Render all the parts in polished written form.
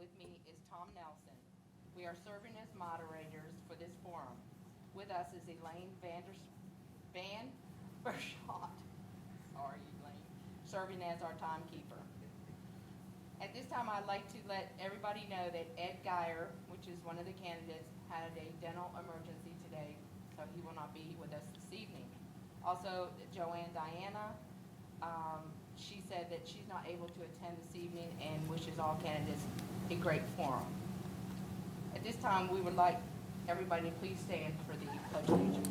With me is Tom Nelson. We are serving as moderators for this forum. With us is Elaine Van Bershot, sorry Elaine, serving as our timekeeper. At this time, I'd like to let everybody know that Ed Geyer, which is one of the candidates, had a dental emergency today, so he will not be with us this evening. Also, Joanne Diana, she said that she's not able to attend this evening and wishes all candidates a great forum. At this time, we would like everybody to please stand for the Pledge of Allegiance.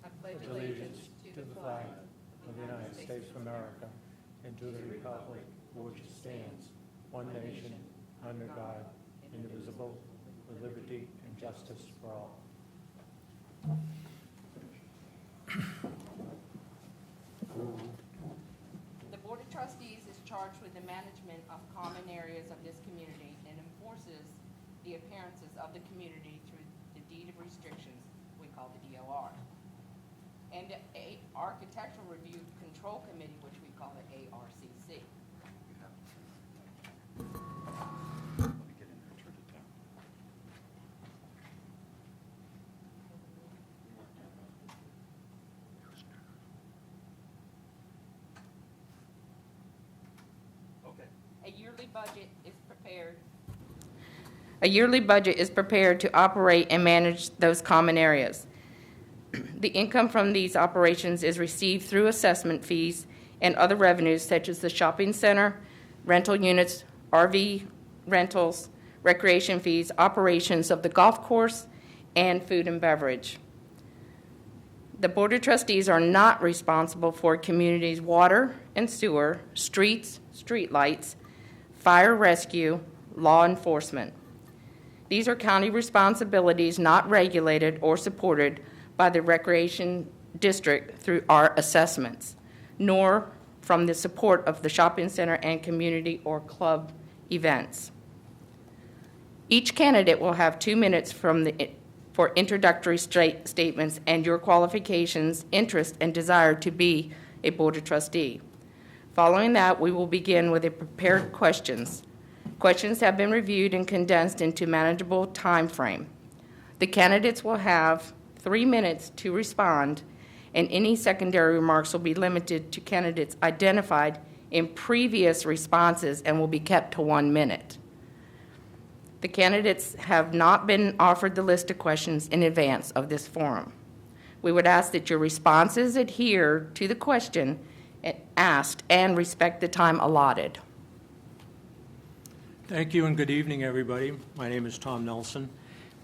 I pledge allegiance to the flag of the United States of America and to the republic for which it stands, one nation, under God, indivisible, with liberty and justice for all. The Board of Trustees is charged with the management of common areas of this community and enforces the appearances of the community through the deed of restrictions we call the DOR. And the Architectural Review Control Committee, which we call the ARCC. Let me get in there and turn it down. Okay. A yearly budget is prepared to operate and manage those common areas. The income from these operations is received through assessment fees and other revenues such as the shopping center, rental units, RV rentals, recreation fees, operations of the golf course, and food and beverage. The Board of Trustees are not responsible for communities' water and sewer, streets, streetlights, fire rescue, law enforcement. These are county responsibilities not regulated or supported by the Recreation District through our assessments, nor from the support of the shopping center and community or club events. Each candidate will have 2 minutes for introductory statements and your qualifications, interest, and desire to be a Board of Trustee. Following that, we will begin with the prepared questions. Questions have been reviewed and condensed into manageable time frame. The candidates will have 3 minutes to respond, and any secondary remarks will be limited to candidates identified in previous responses and will be kept to 1 minute. The candidates have not been offered the list of questions in advance of this forum. We would ask that your responses adhere to the question asked and respect the time allotted. Thank you and good evening, everybody. My name is Tom Nelson.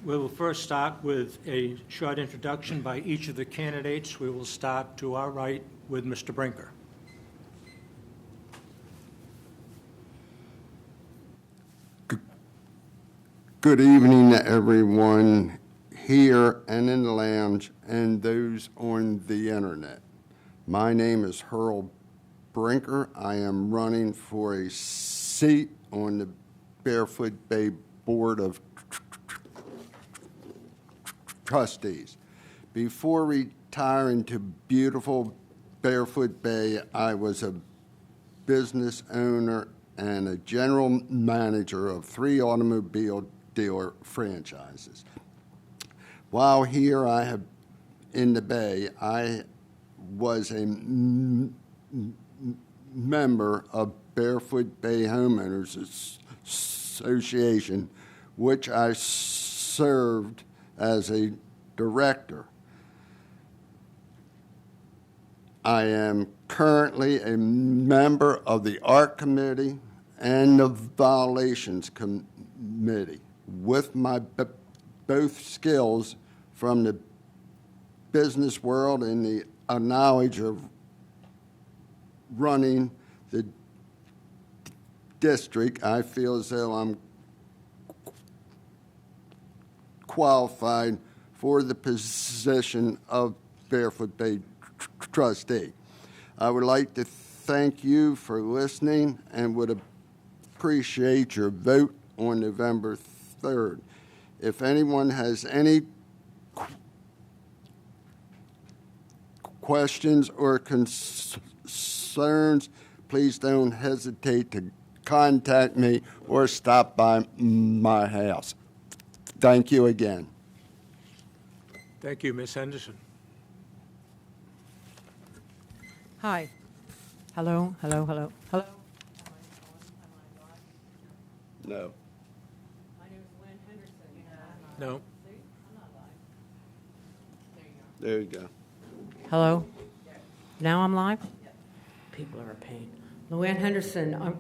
We will first start with a short introduction by each of the candidates. We will start to our right with Mr. Brinker. Good evening to everyone here and in the lounge and those on the internet. My name is Harold Brinker. I am running for a seat on the Barefoot Bay Board of Trustees. Before retiring to beautiful Barefoot Bay, I was a business owner and a general manager of 3 automobile dealer franchises. While here in the Bay, I was a member of Barefoot Bay Homeowners Association, which I served as a director. I am currently a member of the Art Committee and the Violations Committee. With my both skills from the business world and the knowledge of running the district, I feel as though I'm qualified for the position of Barefoot Bay trustee. I would like to thank you for listening and would appreciate your vote on November 3rd. If anyone has any questions or concerns, please don't hesitate to contact me or stop by my house. Thank you again. Thank you, Ms. Henderson. Hi. Hello, hello, hello, hello. No. My name is Lynn Henderson. No. There you go. Hello? Now I'm live? People are a pain. Luann Henderson, I'm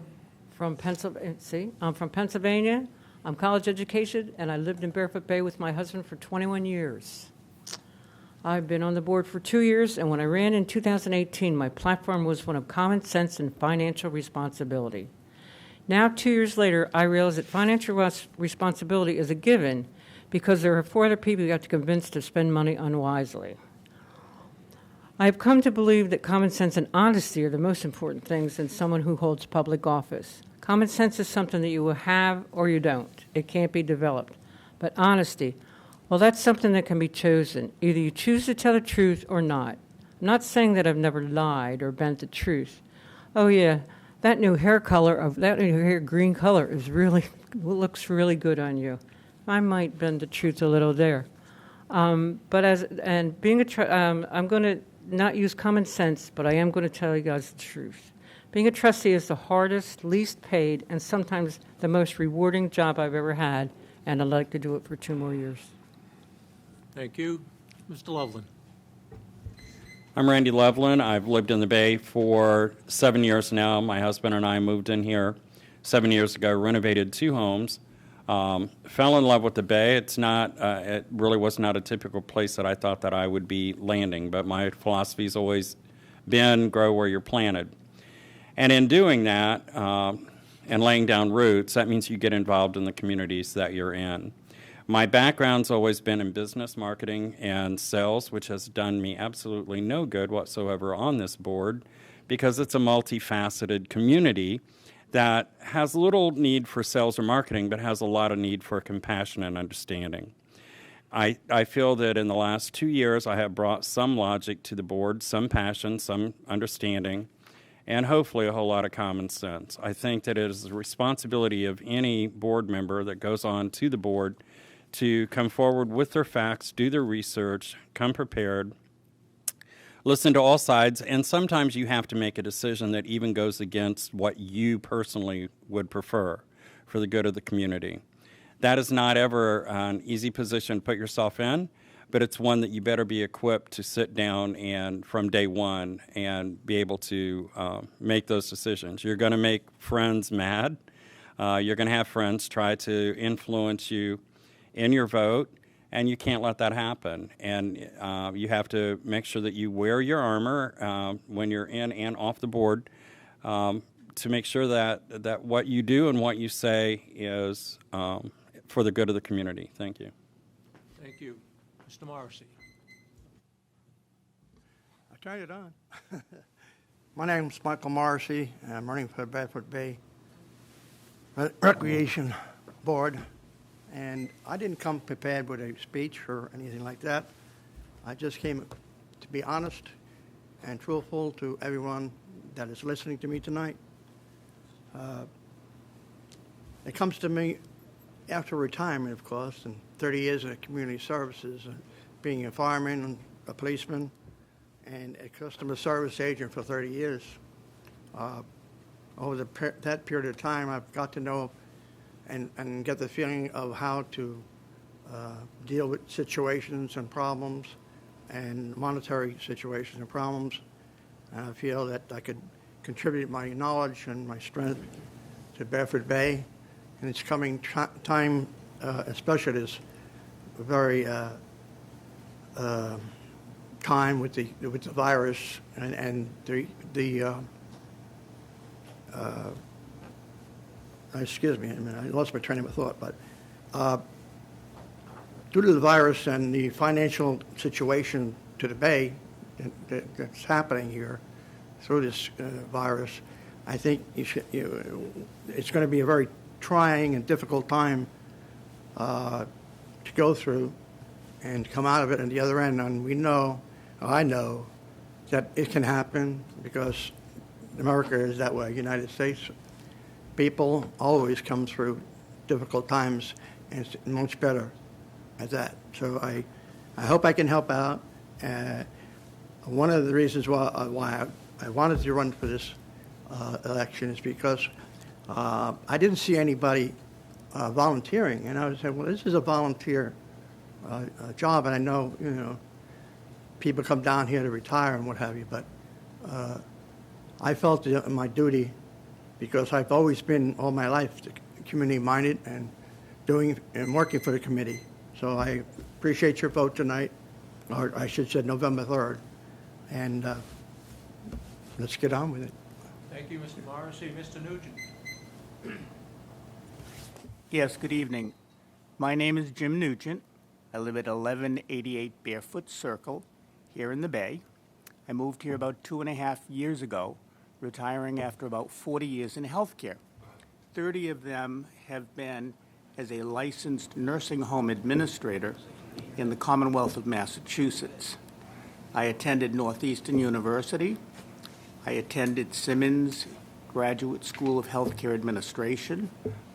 from Pennsylvania. I'm from Pennsylvania. I'm college educated, and I lived in Barefoot Bay with my husband for 21 years. I've been on the board for 2 years, and when I ran in 2018, my platform was one of common sense and financial responsibility. Now, 2 years later, I realize that financial responsibility is a given because there are 4 other people you have to convince to spend money unwisely. I have come to believe that common sense and honesty are the most important things in someone who holds public office. Common sense is something that you will have or you don't. It can't be developed. But honesty, well, that's something that can be chosen. Either you choose to tell the truth or not. I'm not saying that I've never lied or bent the truth. Oh, yeah, that new hair green color is really looks really good on you. I might bend the truth a little there. I'm going to not use common sense, but I am going to tell you guys the truth. Being a trustee is the hardest, least paid, and sometimes the most rewarding job I've ever had, and I'd like to do it for 2 more years. Thank you. Mr. Loveland. I'm Randy Loveland. I've lived in the Bay for 7 years now. My husband and I moved in here 7 years ago, renovated 2 homes. Fell in love with the Bay. It really was not a typical place that I thought that I would be landing, but my philosophy's always been grow where you're planted. And in doing that and laying down roots, that means you get involved in the communities that you're in. My background's always been in business, marketing, and sales, which has done me absolutely no good whatsoever on this board because it's a multifaceted community that has little need for sales or marketing, but has a lot of need for compassion and understanding. I feel that in the last 2 years, I have brought some logic to the board, some passion, some understanding, and hopefully a whole lot of common sense. I think that it is the responsibility of any board member that goes on to the board to come forward with their facts, do their research, come prepared, listen to all sides, and sometimes you have to make a decision that even goes against what you personally would prefer for the good of the community. That is not ever an easy position to put yourself in, but it's one that you better be equipped to sit down and from day one and be able to make those decisions. You're going to make friends mad. You're going to have friends try to influence you in your vote, and you can't let that happen. And you have to make sure that you wear your armor when you're in and off the board to make sure that what you do and what you say is for the good of the community. Thank you. Thank you. Mr. Morrissey. I turned it on. My name's Michael Morrissey, and I'm running for the Barefoot Bay Recreation Board. And I didn't come prepared with a speech or anything like that. I just came to be honest and truthful to everyone that is listening to me tonight. It comes to me after retirement, of course, and 30 years of community services, being a fireman, and a policeman, and a customer service agent for 30 years. Over that period of time, I've got to know and get the feeling of how to deal with situations and problems and monetary situations and problems. And I feel that I could contribute my knowledge and my strength to Barefoot Bay. And it's coming time, especially this very time with the virus and excuse me, I lost my train of thought, but due to the virus and the financial situation to the Bay that's happening here through this virus, I think it's going to be a very trying and difficult time to go through and come out of it on the other end. And I know that it can happen because America is that way. United States people always come through difficult times, and it's much better at that. So I hope I can help out. One of the reasons why I wanted to run for this election is because I didn't see anybody volunteering, and I was saying, well, this is a volunteer job, and I know, people come down here to retire and what have you, but I felt my duty because I've always been all my life community-minded and doing and working for the committee. So I appreciate your vote tonight, or I should say November 3rd, and let's get on with it. Thank you, Mr. Morrissey. Mr. Nugent. Yes, good evening. My name is Jim Nugent. I live at 1188 Barefoot Circle here in the Bay. I moved here about 2.5 years ago, retiring after about 40 years in healthcare. 30 of them have been as a licensed nursing home administrator in the Commonwealth of Massachusetts. I attended Northeastern University. I attended Simmons Graduate School of Healthcare Administration,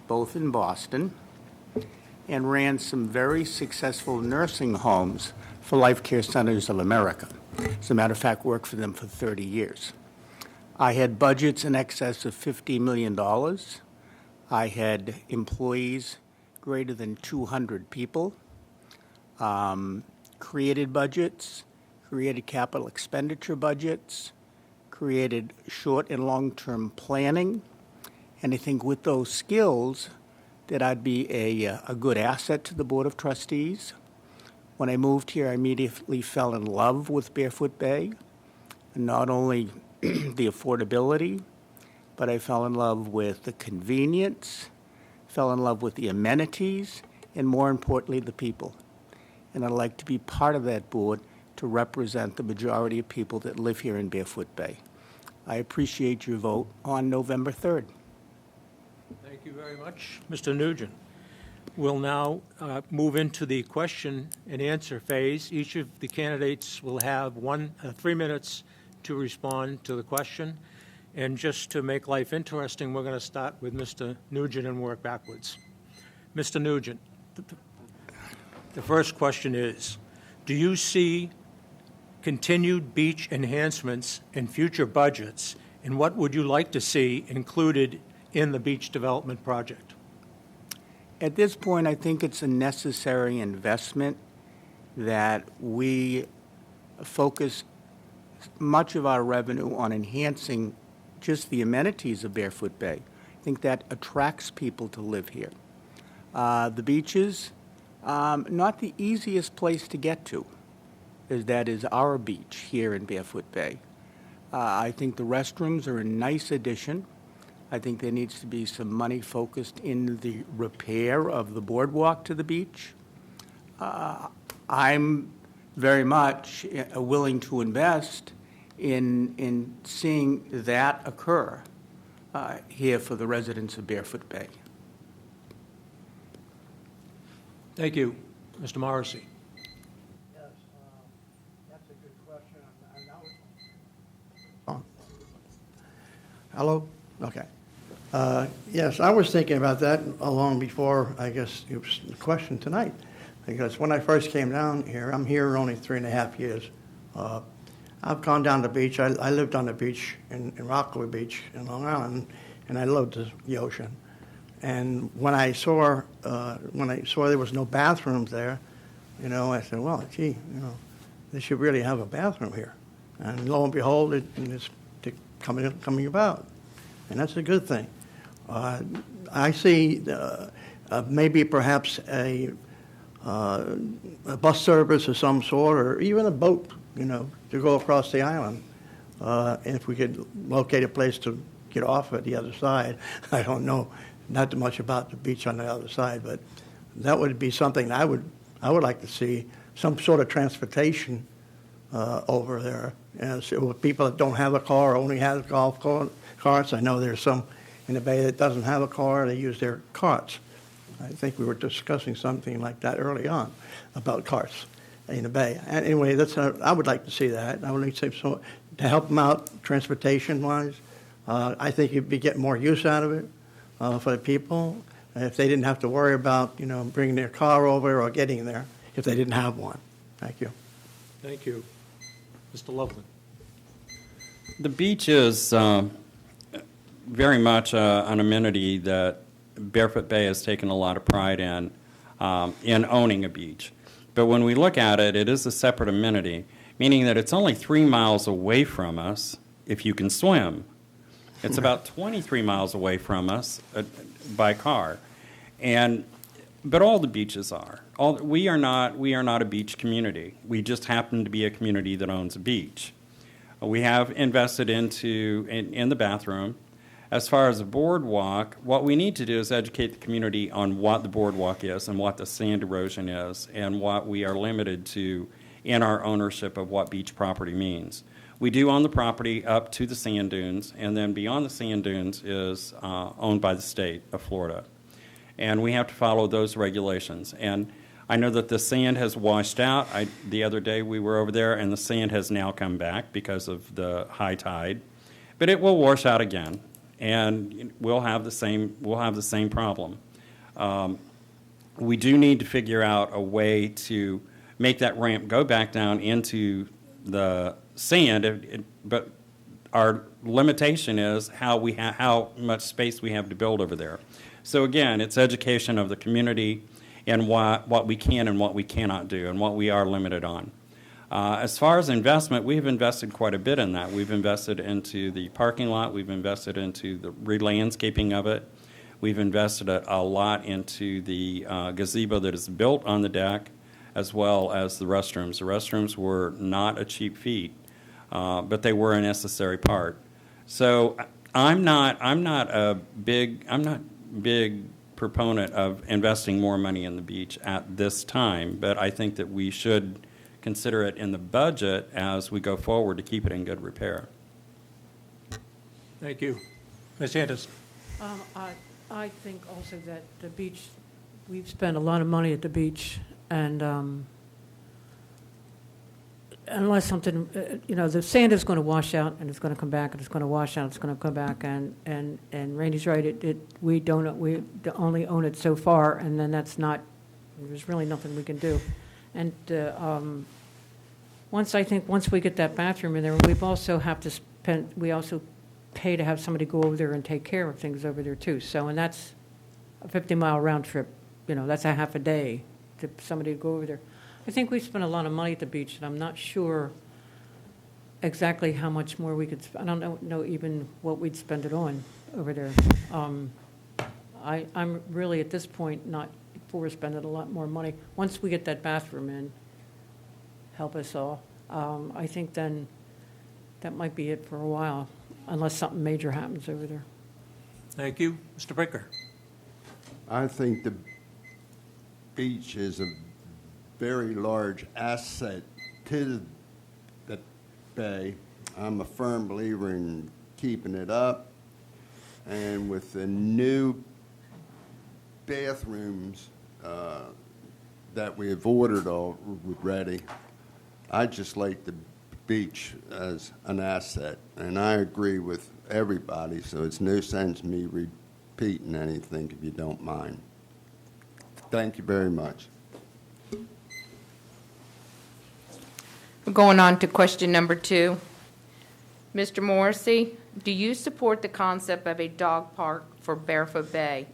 both in Boston, and ran some very successful nursing homes for Life Care Centers of America. As a matter of fact, worked for them for 30 years. I had budgets in excess of $50 million. I had employees greater than 200 people, created budgets, created capital expenditure budgets, created short and long-term planning, and I think with those skills that I'd be a good asset to the Board of Trustees. When I moved here, I immediately fell in love with Barefoot Bay, and not only the affordability, but I fell in love with the convenience, fell in love with the amenities, and more importantly, the people. And I'd like to be part of that board to represent the majority of people that live here in Barefoot Bay. I appreciate your vote on November 3rd. Thank you very much, Mr. Nugent. We'll now move into the question and answer phase. Each of the candidates will have 3 minutes to respond to the question. And just to make life interesting, we're going to start with Mr. Nugent and work backwards. Mr. Nugent, the first question is, do you see continued beach enhancements in future budgets, and what would you like to see included in the beach development project? At this point, I think it's a necessary investment that we focus much of our revenue on enhancing just the amenities of Barefoot Bay. I think that attracts people to live here. The beaches, not the easiest place to get to, as that is our beach here in Barefoot Bay. I think the restrooms are a nice addition. I think there needs to be some money focused in the repair of the boardwalk to the beach. I'm very much willing to invest in seeing that occur here for the residents of Barefoot Bay. Thank you. Mr. Morrissey. Yes, that's a good question. Hello? Okay. Yes, I was thinking about that long before, I guess, it was the question tonight. Because when I first came down here, I'm here only 3.5 years. I've gone down the beach. I lived on the beach in Rockaway Beach in Long Island, and I loved the ocean. And when I saw there was no bathrooms there, I said, well, gee, they should really have a bathroom here. And lo and behold, it's coming about, and that's a good thing. I see maybe perhaps a bus service of some sort, or even a boat, to go across the island. If we could locate a place to get off at the other side. I don't know not too much about the beach on the other side, but that would be something I would like to see, some sort of transportation over there. So people that don't have a car or only have golf carts. I know there's some in the Bay that doesn't have a car, they use their carts. I think we were discussing something like that early on about carts in the Bay. And anyway, I would like to see that. I would like to see to help them out transportation-wise. I think you'd be getting more use out of it for the people if they didn't have to worry about, bringing their car over or getting there if they didn't have one. Thank you. Thank you. Mr. Loveland. The beach is very much an amenity that Barefoot Bay has taken a lot of pride in owning a beach. But when we look at it, it is a separate amenity, meaning that it's only 3 miles away from us if you can swim. It's about 23 miles away from us by car. But all the beaches are. We are not a beach community. We just happen to be a community that owns a beach. We have invested in the bathroom. As far as the boardwalk, what we need to do is educate the community on what the boardwalk is and what the sand erosion is and what we are limited to in our ownership of what beach property means. We do own the property up to the sand dunes, and then beyond the sand dunes is owned by the state of Florida. And we have to follow those regulations. And I know that the sand has washed out. The other day we were over there, and the sand has now come back because of the high tide. But it will wash out again, and we'll have the same problem. We do need to figure out a way to make that ramp go back down into the sand, but our limitation is how much space we have to build over there. So again, it's education of the community and what we can and what we cannot do and what we are limited on. As far as investment, we have invested quite a bit in that. We've invested into the parking lot. We've invested into the re-landscaping of it. We've invested a lot into the gazebo that is built on the deck, as well as the restrooms. The restrooms were not a cheap feat, but they were a necessary part. So I'm not a big proponent of investing more money in the beach at this time, but I think that we should consider it in the budget as we go forward to keep it in good repair. Thank you. Ms. Anderson. I think also that the beach, we've spent a lot of money at the beach, and unless something, the sand is going to wash out, and it's going to come back, and it's going to wash out, it's going to come back, and Randy's right. We only own it so far, and then there's really nothing we can do. And once we get that bathroom in there, we also pay to have somebody go over there and take care of things over there too. So, and that's a 50-mile round trip. That's a half a day to somebody to go over there. I think we spent a lot of money at the beach, and I'm not sure exactly how much more we could. I don't know even what we'd spend it on over there. I'm really at this point not for spending a lot more money. Once we get that bathroom in, help us all. I think then that might be it for a while, unless something major happens over there. Thank you. Mr. Bricker. I think the beach is a very large asset to the bay. I'm a firm believer in keeping it up. And with the new bathrooms that we have ordered already, I just like the beach as an asset. And I agree with everybody, so it's no sense me repeating anything if you don't mind. Thank you very much. We're going on to question number 2. Mr. Morrissey, do you support the concept of a dog park for Barefoot Bay?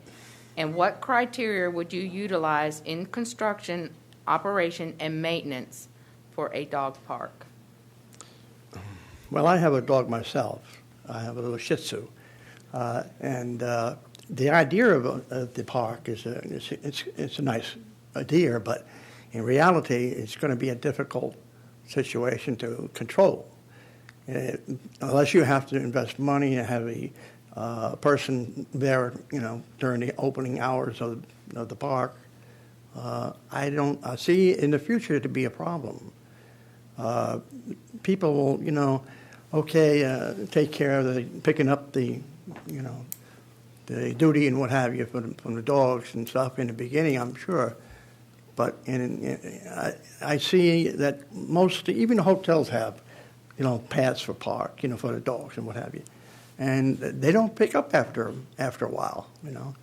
And what criteria would you utilize in construction, operation, and maintenance for a dog park? Well, I have a dog myself. I have a little Shih Tzu. And the idea of the park is it's a nice idea, but in reality, it's going to be a difficult situation to control. Unless you have to invest money and have a person there, during the opening hours of the park, I don't see in the future to be a problem. People will, take care of picking up the duty and what have you from the dogs and stuff in the beginning, I'm sure. But I see that even the hotels have, paths for park, for the dogs and what have you. and they don't pick up after a while, you know.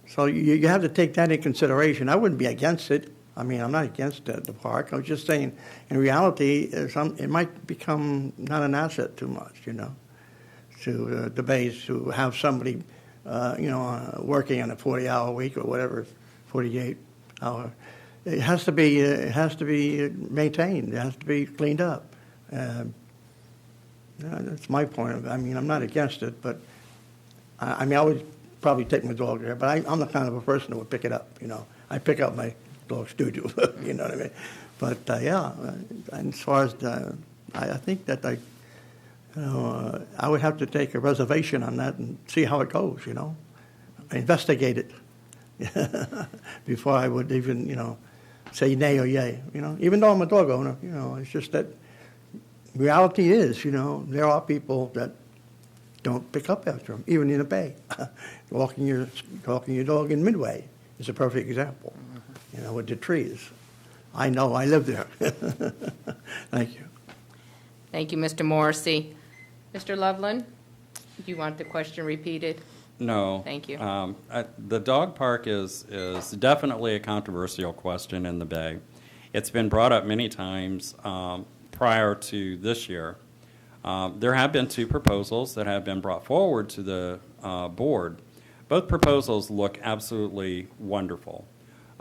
So you have to take that in consideration. I wouldn't be against it. I mean, I'm not against the park. I was just saying, in reality, it might become not an asset too much, you know, to the bays to have somebody, working on a 40-hour week or whatever, 48-hour. It has to be maintained. It has to be cleaned up. That's my point of it. I mean, I'm not against it, but I would probably take my dog there, but I'm the kind of a person who would pick it up, you know. I pick up my dog's doo-doo, you know what I mean? But, and as far as I think that I would have to take a reservation on that and see how it goes, you know, investigate it before I would even, say nay or yay, you know. Even though I'm a dog owner, you know, it's just that reality is, you know, there are people that don't pick up after them, even in a bay. Walking your dog in Midway is a perfect example, you know, with the trees. I know, I live there. Thank you. Thank you, Mr. Morrissey. Mr. Loveland, do you want the question repeated? No. Thank you. The dog park is definitely a controversial question in the Bay. It's been brought up many times prior to this year. There have been 2 proposals that have been brought forward to the board. Both proposals look absolutely wonderful.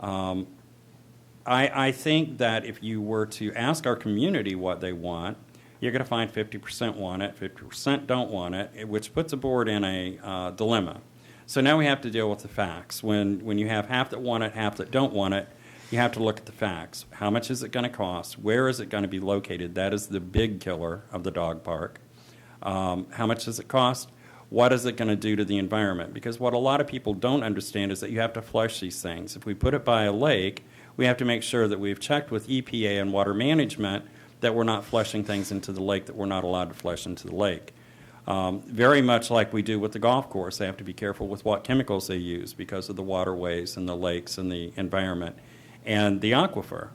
I think that if you were to ask our community what they want, you're going to find 50% want it, 50% don't want it, which puts the board in a dilemma. So now we have to deal with the facts. When you have half that want it, half that don't want it, you have to look at the facts. How much is it going to cost? Where is it going to be located? That is the big killer of the dog park. How much does it cost? What is it going to do to the environment? Because what a lot of people don't understand is that you have to flush these things. If we put it by a lake, we have to make sure that we've checked with EPA and water management that we're not flushing things into the lake that we're not allowed to flush into the lake. Very much like we do with the golf course, they have to be careful with what chemicals they use because of the waterways and the lakes and the environment and the aquifer.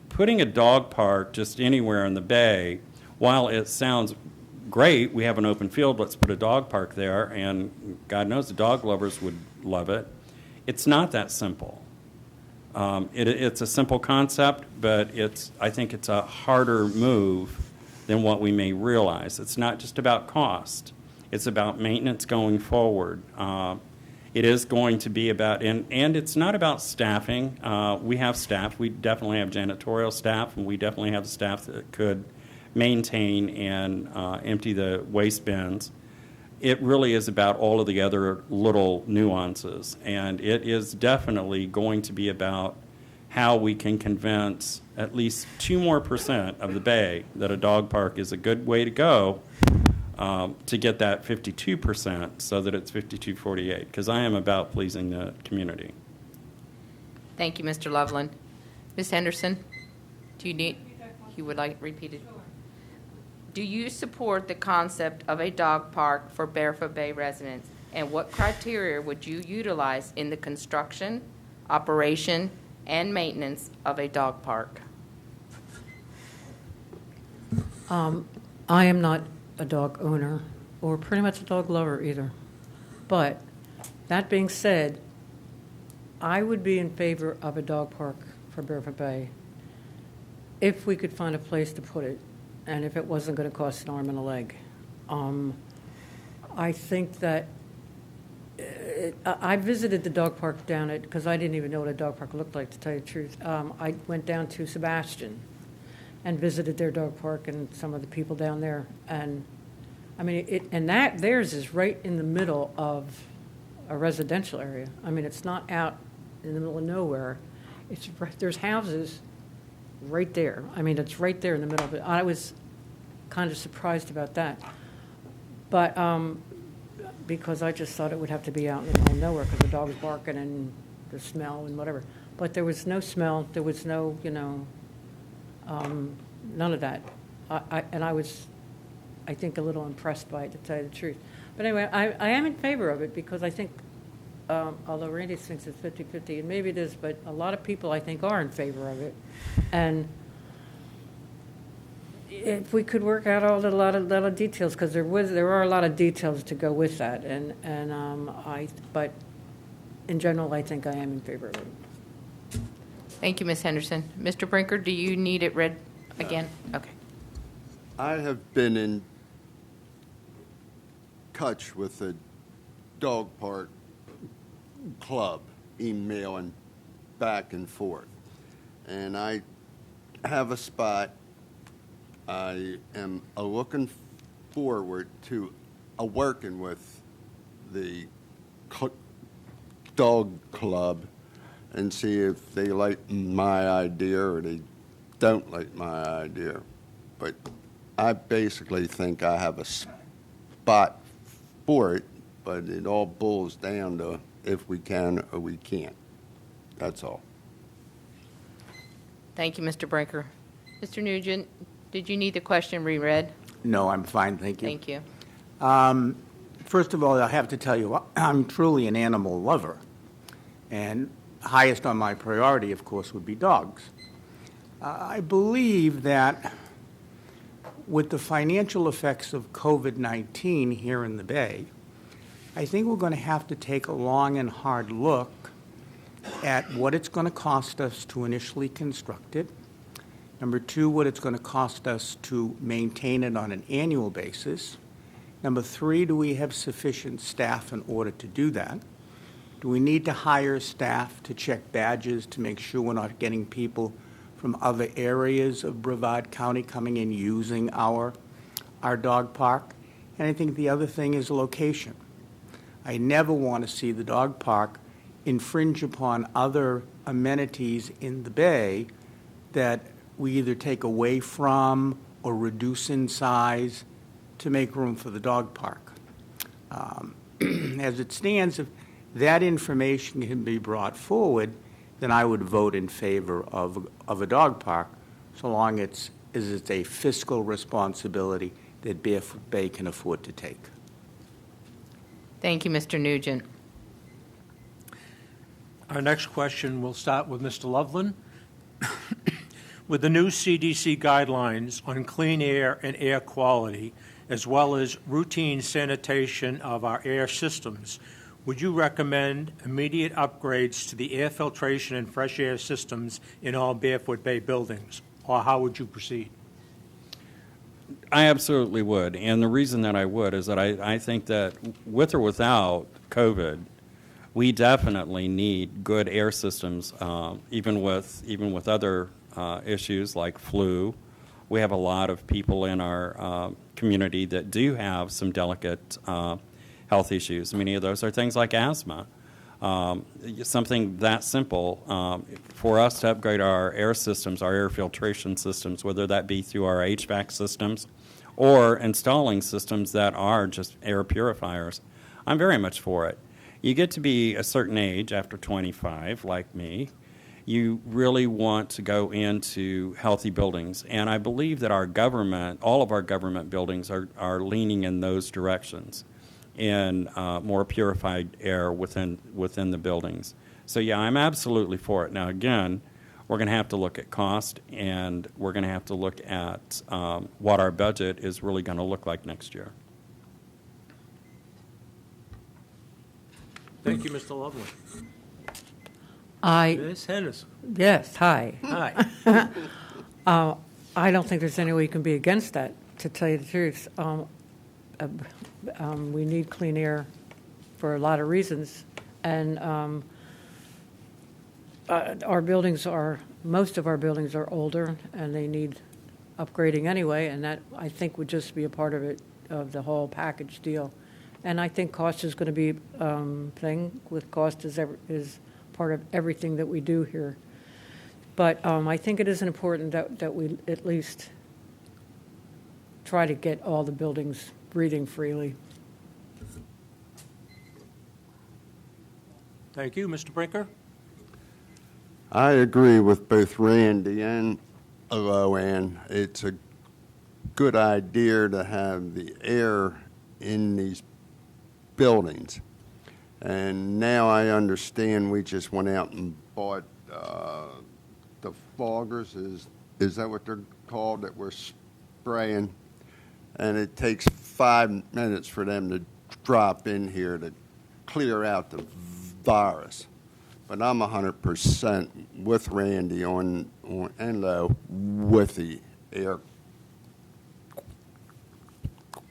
Putting a dog park just anywhere in the Bay, while it sounds great, we have an open field, let's put a dog park there, and God knows the dog lovers would love it. It's not that simple. It's a simple concept, but I think it's a harder move than what we may realize. It's not just about cost. It's about maintenance going forward. It is going to be about, and it's not about staffing. We have staff. We definitely have janitorial staff, and we definitely have staff that could maintain and empty the waste bins. It really is about all of the other little nuances, and it is definitely going to be about how we can convince at least 2% more of the Bay that a dog park is a good way to go to get that 52% so that it's 52-48, because I am about pleasing the community. Thank you, Mr. Loveland. Ms. Henderson, you would like repeated? Do you support the concept of a dog park for Barefoot Bay residents? And what criteria would you utilize in the construction, operation, and maintenance of a dog park? I am not a dog owner or pretty much a dog lover either. But that being said, I would be in favor of a dog park for Barefoot Bay if we could find a place to put it and if it wasn't going to cost an arm and a leg. I think that I visited the dog park down at, because I didn't even know what a dog park looked like, to tell you the truth. I went down to Sebastian and visited their dog park and some of the people down there. And I mean, theirs is right in the middle of a residential area. I mean, it's not out in the middle of nowhere. It's right, there's houses right there. I mean, it's right there in the middle of it. I was kind of surprised about that. But because I just thought it would have to be out in the middle of nowhere because the dog's barking and the smell and whatever. But there was no smell. There was no, none of that. I was, I think, a little impressed by it, to tell you the truth. But anyway, I am in favor of it because I think, although Randy thinks it's 50-50, and maybe it is, but a lot of people, I think, are in favor of it. And if we could work out all the lot of details, because there are a lot of details to go with that, but in general, I think I am in favor of it. Thank you, Ms. Henderson. Mr. Brinker, do you need it read again? Okay. I have been in touch with the dog park club, emailing back and forth. And I have a spot. I am looking forward to working with the dog club and see if they like my idea or they don't like my idea. But I basically think I have a spot for it, but it all boils down to if we can or we can't. That's all. Thank you, Mr. Brinker. Mr. Nugent, did you need the question reread? No, I'm fine, thank you. Thank you. First of all, I have to tell you, I'm truly an animal lover. And highest on my priority, of course, would be dogs. I believe that with the financial effects of COVID-19 here in the Bay, I think we're going to have to take a long and hard look at what it's going to cost us to initially construct it. Number two, what it's going to cost us to maintain it on an annual basis. Number three, do we have sufficient staff in order to do that? Do we need to hire staff to check badges to make sure we're not getting people from other areas of Brevard County coming in using our dog park? And I think the other thing is location. I never want to see the dog park infringe upon other amenities in the Bay that we either take away from or reduce in size to make room for the dog park. As it stands, if that information can be brought forward, then I would vote in favor of a dog park, so long as it's a fiscal responsibility that Barefoot Bay can afford to take. Thank you, Mr. Nugent. Our next question will start with Mr. Loveland. With the new CDC guidelines on clean air and air quality, as well as routine sanitation of our air systems, would you recommend immediate upgrades to the air filtration and fresh air systems in all Barefoot Bay buildings, or how would you proceed? I absolutely would, and the reason that I would is that I think that with or without COVID, we definitely need good air systems, even with other issues like flu. We have a lot of people in our community that do have some delicate health issues. Many of those are things like asthma. Something that simple for us to upgrade our air systems, our air filtration systems, whether that be through our HVAC systems or installing systems that are just air purifiers. I'm very much for it. You get to be a certain age, after 25, like me, you really want to go into healthy buildings. And I believe that our government, all of our government buildings are leaning in those directions, in more purified air within the buildings. So yeah, I'm absolutely for it. Now again, we're going to have to look at cost, and we're going to have to look at what our budget is really going to look like next year. Thank you, Mr. Loveland. I Ms. Henderson. Yes, hi. Hi. I don't think there's any way you can be against that, to tell you the truth. We need clean air for a lot of reasons, and most of our buildings are older, and they need upgrading anyway, and that, I think, would just be a part of it, of the whole package deal. And I think cost is going to be thing. With cost is part of everything that we do here. But I think it is important that we at least try to get all the buildings breathing freely. Thank you, Mr. Brinker. I agree with both Randy and Loanne. It's a good idea to have the air in these buildings. And now I understand we just went out and bought the foggers. Is that what they're called, that we're spraying, and it takes 5 minutes for them to drop in here to clear out the virus. But I'm 100% with Randy on Enlow with the air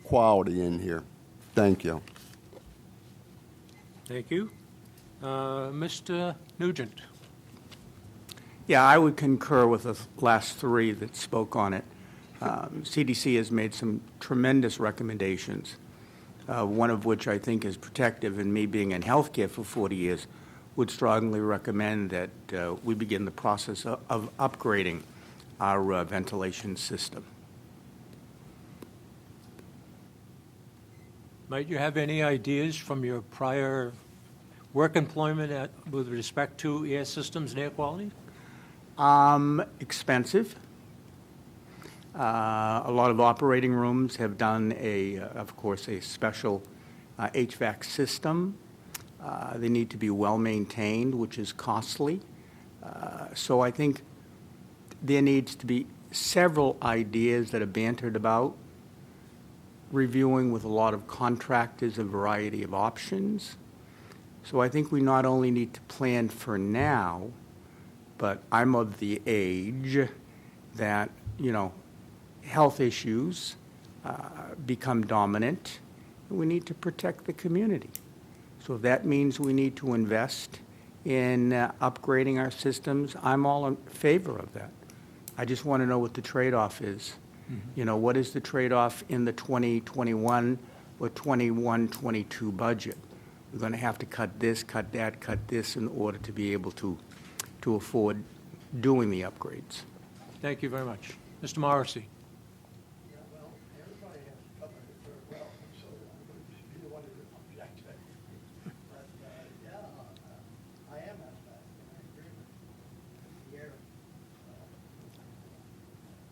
quality in here. Thank you. Thank you. Mr. Nugent. Yeah, I would concur with the last three that spoke on it. CDC has made some tremendous recommendations, one of which I think is protective, and me being in healthcare for 40 years, would strongly recommend that we begin the process of upgrading our ventilation system. Might you have any ideas from your prior work employment with respect to air systems and air quality? Expensive. A lot of operating rooms have done of course, a special HVAC system. They need to be well maintained, which is costly. So I think there needs to be several ideas that are bantered about, reviewing with a lot of contractors a variety of options. So I think we not only need to plan for now, but I'm of the age that, health issues become dominant, and we need to protect the community. So if that means we need to invest in upgrading our systems, I'm all in favor of that. I just want to know what the trade-off is. What is the trade-off in the 2021 or 21-22 budget? We're going to have to cut this, cut that, cut this in order to be able to afford doing the upgrades. Thank you very much. Mr. Morrissey. Yeah, well, everybody has covered it very well, so I'm going to be the one to object to it. But, I am asthmatic, and I agree with the air.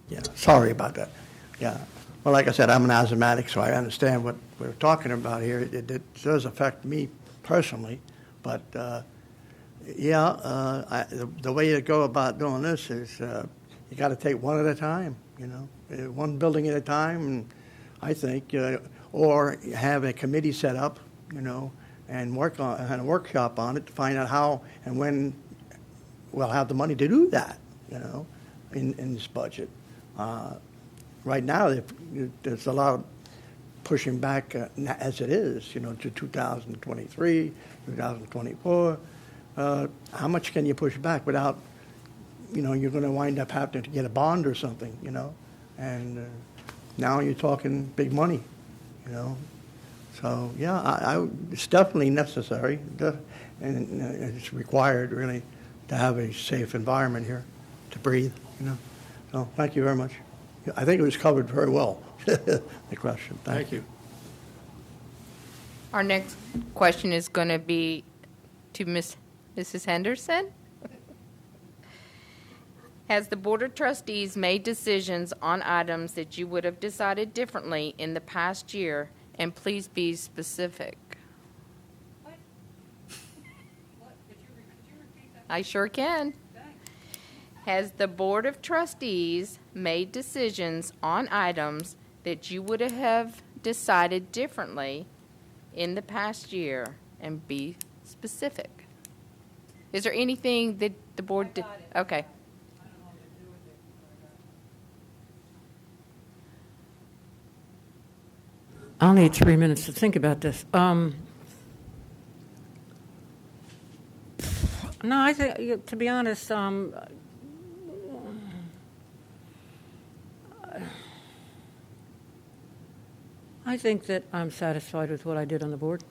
Yeah, sorry about that. Yeah. Well, like I said, I'm an asthmatic, so I understand what we're talking about here. It does affect me personally, but, the way you go about doing this is you got to take one at a time, one building at a time, and I think, or have a committee set up, and work on and a workshop on it to find out how and when we'll have the money to do that, in this budget. Right now, there's a lot of pushing back as it is, to 2023, 2024. How much can you push back without, you're going to wind up having to get a bond or something, and now you're talking big money, So, yeah, it's definitely necessary, and it's required, really, to have a safe environment here to breathe, So, thank you very much. I think it was covered very well, the question. Thank you. Our next question is going to be to Mrs. Henderson. Has the Board of Trustees made decisions on items that you would have decided differently in the past year? And please be specific. What? Could you repeat that? I sure can. Has the Board of Trustees made decisions on items that you would have decided differently in the past year? And be specific. Is there anything that the board did? Okay. I'll need 3 minutes to think about this. No, I think, to be honest, I think that I'm satisfied with what I did on the board.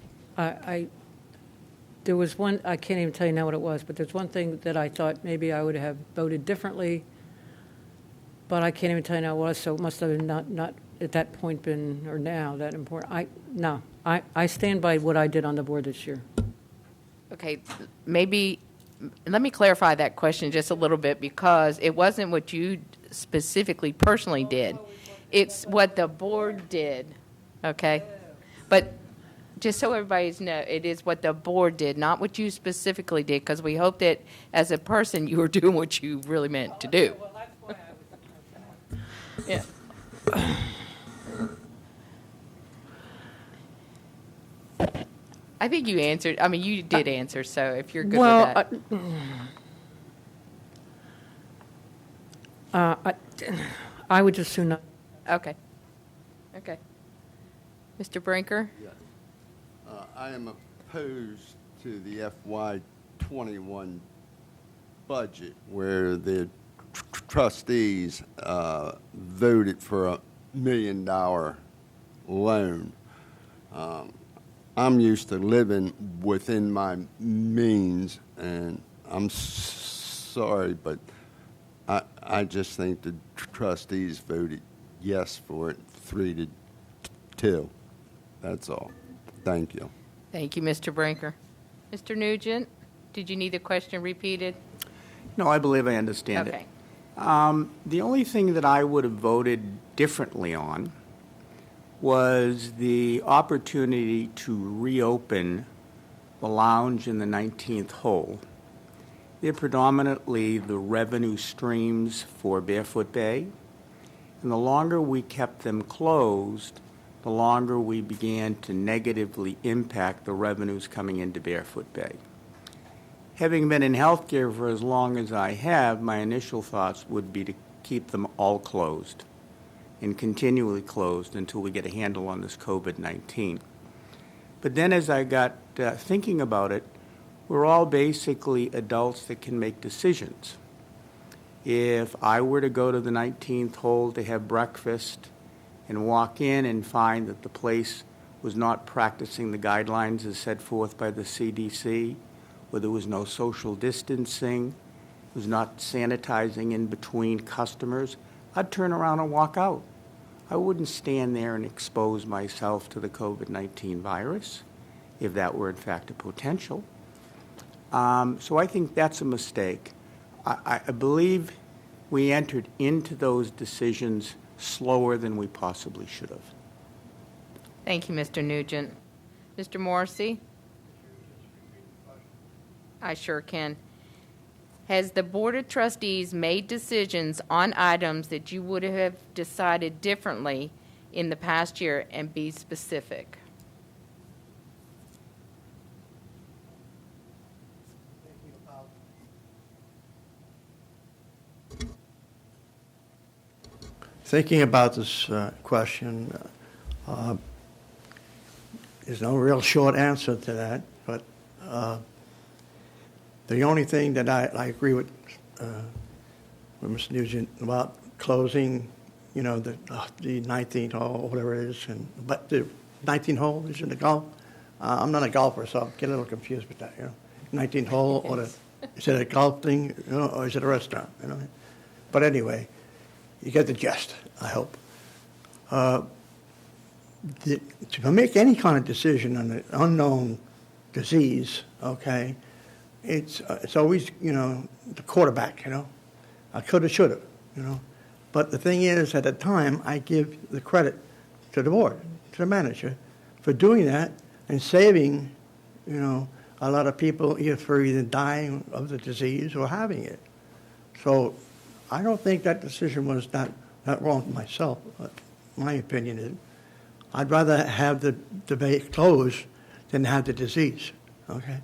There was one, I can't even tell you now what it was, but there's one thing that I thought maybe I would have voted differently, but I can't even tell you now what it was, so it must have been not at that point been, or now, that important. I stand by what I did on the board this year. Okay, maybe, let me clarify that question just a little bit, because it wasn't what you specifically personally did. It's what the board did, okay? But just so everybody's know, it is what the board did, not what you specifically did, because we hope that as a person, you were doing what you really meant to do. Yeah. I think you answered, I mean, you did answer, so if you're good Well, with that. I would just soon not. Okay. Okay. Mr. Brinker? I am opposed to the FY '21 budget where the trustees voted for $1 million loan. I'm used to living within my means, and I'm sorry, but I just think the trustees voted yes for it, 3-2. That's all. Thank you. Thank you, Mr. Brinker. Mr. Nugent, did you need the question repeated? No, I believe I understand it. Okay. The only thing that I would have voted differently on was the opportunity to reopen the lounge in the 19th hole. They're predominantly the revenue streams for Barefoot Bay, and the longer we kept them closed, the longer we began to negatively impact the revenues coming into Barefoot Bay. Having been in healthcare for as long as I have, my initial thoughts would be to keep them all closed and continually closed until we get a handle on this COVID-19. But then as I got thinking about it, we're all basically adults that can make decisions. If I were to go to the 19th hole to have breakfast and walk in and find that the place was not practicing the guidelines as set forth by the CDC, where there was no social distancing, was not sanitizing in between customers, I'd turn around and walk out. I wouldn't stand there and expose myself to the COVID-19 virus, if that were in fact a potential. So I think that's a mistake. I believe we entered into those decisions slower than we possibly should have. Thank you, Mr. Nugent. Mr. Morrissey? I sure can. Has the Board of Trustees made decisions on items that you would have decided differently in the past year, and be specific? Thinking about this question, there's no real short answer to that, but the only thing that I agree with Mr. Nugent about closing, the 19th hole, or whatever it is, but the 19th hole is in the golf. I'm not a golfer, so I get a little confused with that. 19th hole, or is it a golf thing, or is it a restaurant? But anyway, you get the gist, I hope. To make any kind of decision on an unknown disease, okay, it's always, the quarterback, I coulda, shoulda, But the thing is, at the time, I give the credit to the board, to the manager, for doing that and saving, a lot of people either dying of the disease or having it. So I don't think that decision was not wrong myself. My opinion is I'd rather have the debate closed than have the disease, okay?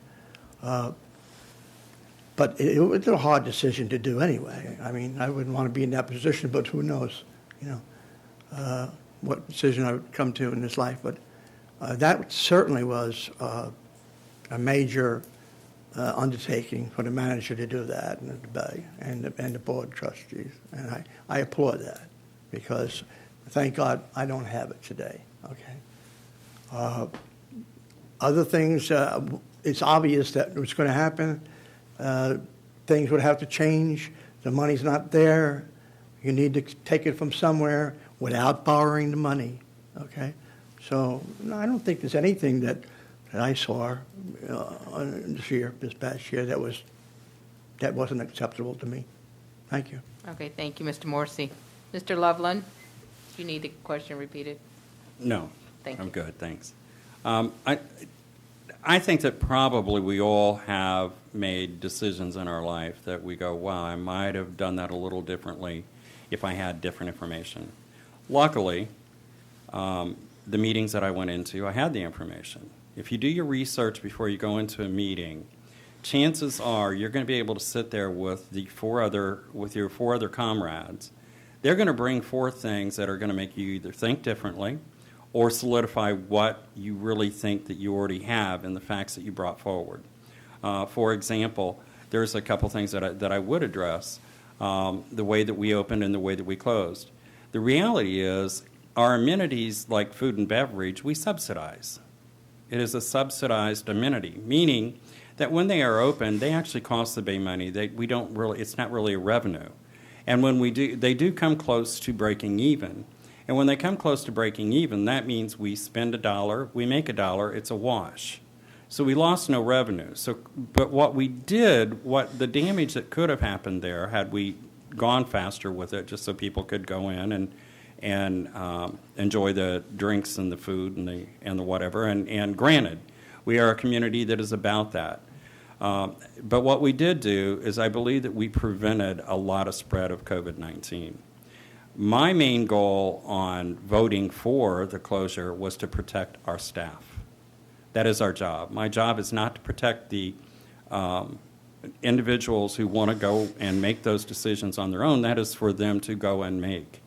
But it was a hard decision to do anyway. I mean, I wouldn't want to be in that position, but who knows, what decision I would come to in this life. But that certainly was a major undertaking for the manager to do that and the board of trustees. And I applaud that because, thank God, I don't have it today, okay? Other things, it's obvious that it was going to happen. Things would have to change. The money's not there. You need to take it from somewhere without borrowing the money, okay? So no, I don't think there's anything that I saw this past year, that wasn't acceptable to me. Thank you. Okay, thank you, Mr. Morrissey. Mr. Loveland, do you need the question repeated? No. Thank I'm you. good, thanks. I think that probably we all have made decisions in our life that we go, wow, I might have done that a little differently if I had different information. Luckily, the meetings that I went into, I had the information. If you do your research before you go into a meeting, chances are you're going to be able to sit there with your 4 other comrades. They're going to bring forth things that are going to make you either think differently or solidify what you really think that you already have in the facts that you brought forward. For example, there's a couple things that I would address, the way that we opened and the way that we closed. The reality is our amenities like food and beverage, we subsidize. It is a subsidized amenity, meaning that when they are open, they actually cost the Bay money. It's not really a revenue. And when they do come close to breaking even. And when they come close to breaking even, that means we spend $1, we make $1, it's a wash. So we lost no revenue. But what we did, the damage that could have happened there had we gone faster with it, just so people could go in and enjoy the drinks and the food and the whatever. And granted, we are a community that is about that. But what we did do is I believe that we prevented a lot of spread of COVID-19. My main goal on voting for the closure was to protect our staff. That is our job. My job is not to protect the individuals who want to go and make those decisions on their own. That is for them to go and make.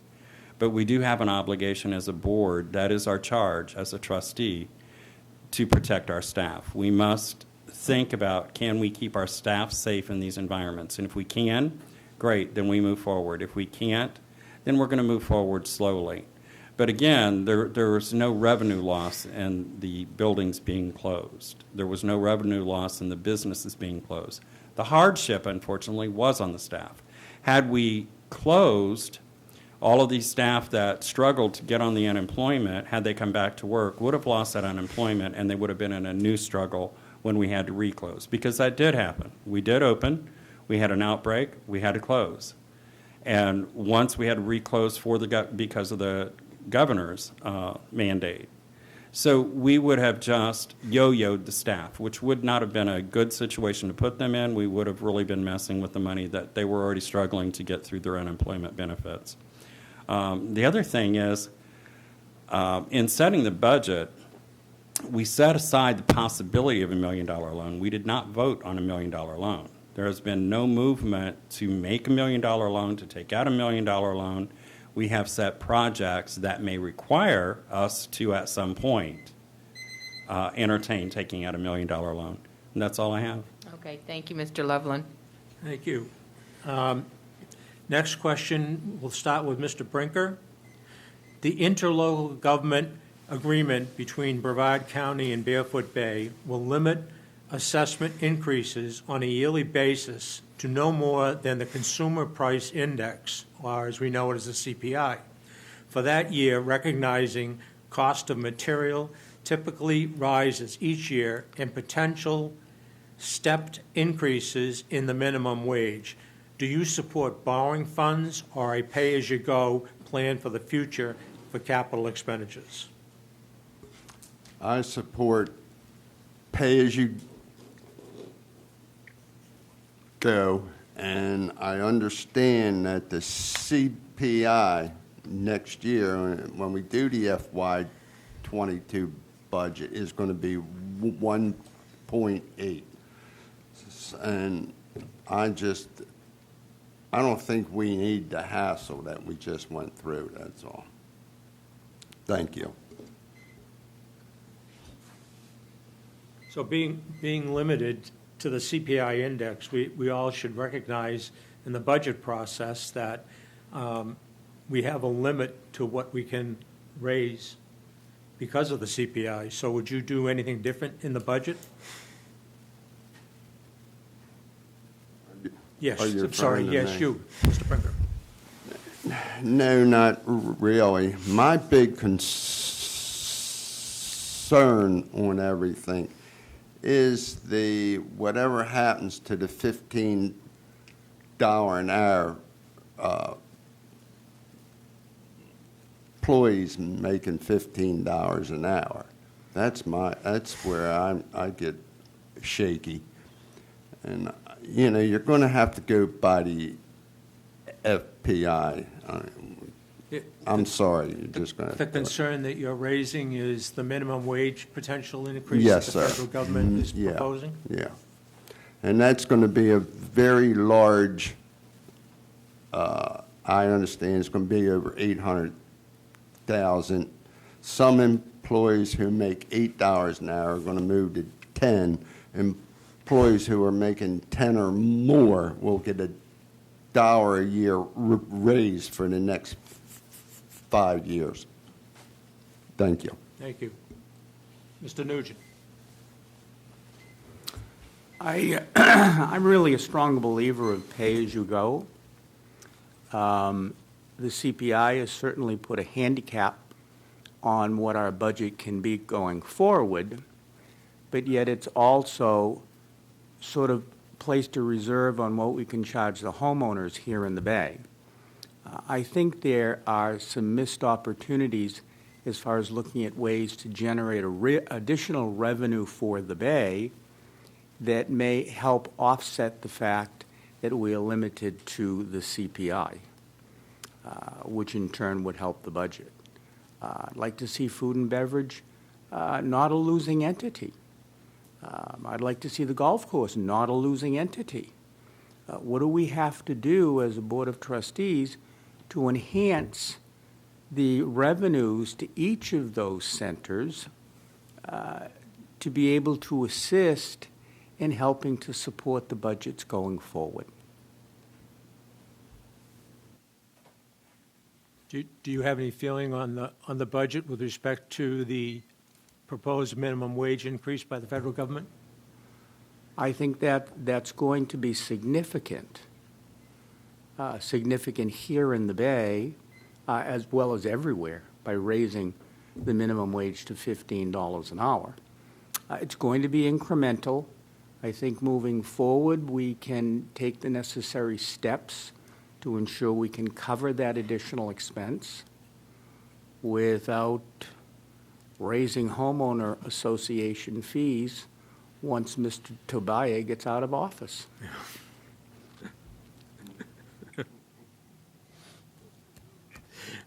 But we do have an obligation as a board, that is our charge as a trustee, to protect our staff. We must think about, can we keep our staff safe in these environments? And if we can, great, then we move forward. If we can't, then we're going to move forward slowly. But again, there was no revenue loss in the buildings being closed. There was no revenue loss in the businesses being closed. The hardship, unfortunately, was on the staff. Had we closed, all of these staff that struggled to get on the unemployment, had they come back to work, would have lost that unemployment, and they would have been in a new struggle when we had to reclose, because that did happen. We did open, we had an outbreak, we had to close. And once we had to reclose because of the governor's mandate. So we would have just yo-yoed the staff, which would not have been a good situation to put them in. We would have really been messing with the money that they were already struggling to get through their unemployment benefits. The other thing is, in setting the budget, we set aside the possibility of $1 million loan. We did not vote on $1 million loan. There has been no movement to make $1 million loan, to take out $1 million loan. We have set projects that may require us to, at some point, entertain taking out $1 million loan. And that's all I have. Okay, thank you, Mr. Loveland. Thank you. Next question, we'll start with Mr. Brinker. The interlocal government agreement between Brevard County and Barefoot Bay will limit assessment increases on a yearly basis to no more than the Consumer Price Index, or as we know it as the CPI. For that year, recognizing cost of material typically rises each year and potential stepped increases in the minimum wage. Do you support borrowing funds or a pay-as-you-go plan for the future for capital expenditures? I support pay-as-you-go, and I understand that the CPI next year, when we do the FY22 budget, is going to be 1.8. And I don't think we need the hassle that we just went through, that's all. Thank you. So being limited to the CPI index, we all should recognize in the budget process that we have a limit to what we can raise because of the CPI. So would you do anything different in the budget? Yes, Are you I'm sorry, referring to yes, me? you, Mr. Brinker. No, not really. My big concern on everything is whatever happens to the $15 an hour employees making $15 an hour. That's where I get shaky. And you're going to have to go by the FPI. I'm sorry, you're just going to. The concern that you're raising is the minimum wage potential increase Yes, that sir. the federal government is Yeah, proposing? Yeah. And that's going to be a very large, I understand it's going to be over 800,000. Some employees who make $8 an hour are going to move to 10. Employees who are making 10 or more will get $1 a year raise for the next 5 years. Thank you. Thank you. Mr. Nugent? I'm really a strong believer of pay-as-you-go. The CPI has certainly put a handicap on what our budget can be going forward, but yet it's also sort of placed a reserve on what we can charge the homeowners here in the Bay. I think there are some missed opportunities as far as looking at ways to generate additional revenue for the Bay that may help offset the fact that we are limited to the CPI, which in turn would help the budget. I'd like to see food and beverage not a losing entity. I'd like to see the golf course not a losing entity. What do we have to do as a Board of Trustees to enhance the revenues to each of those centers to be able to assist in helping to support the budgets going forward? Do you have any feeling on the budget with respect to the proposed minimum wage increase by the federal government? I think that's going to be significant, significant here in the Bay, as well as everywhere, by raising the minimum wage to $15 an hour. It's going to be incremental. I think moving forward, we can take the necessary steps to ensure we can cover that additional expense without raising homeowner association fees once Mr. Tobias gets out of office.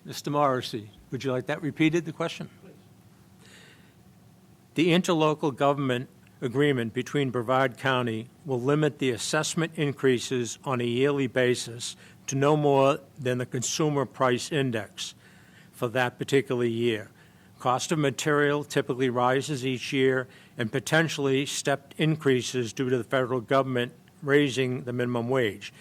Mr. Morrissey, would you like that repeated, the question? The interlocal government agreement between Brevard County will limit the assessment increases on a yearly basis to no more than the consumer price index for that particular year. Cost of material typically rises each year, and potentially stepped increases due to the federal government raising the minimum wage.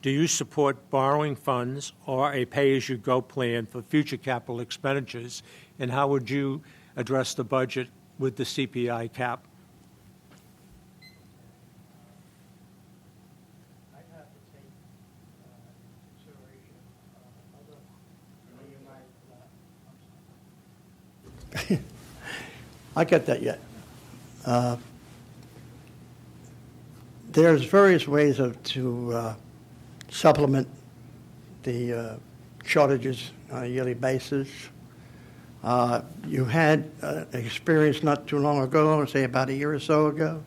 Do you support borrowing funds or a pay-as-you-go plan for future capital expenditures, and how would you address the budget with the CPI cap? I get that yet. There's various ways to supplement the shortages on a yearly basis. You had an experience not too long ago, say about a year or so ago.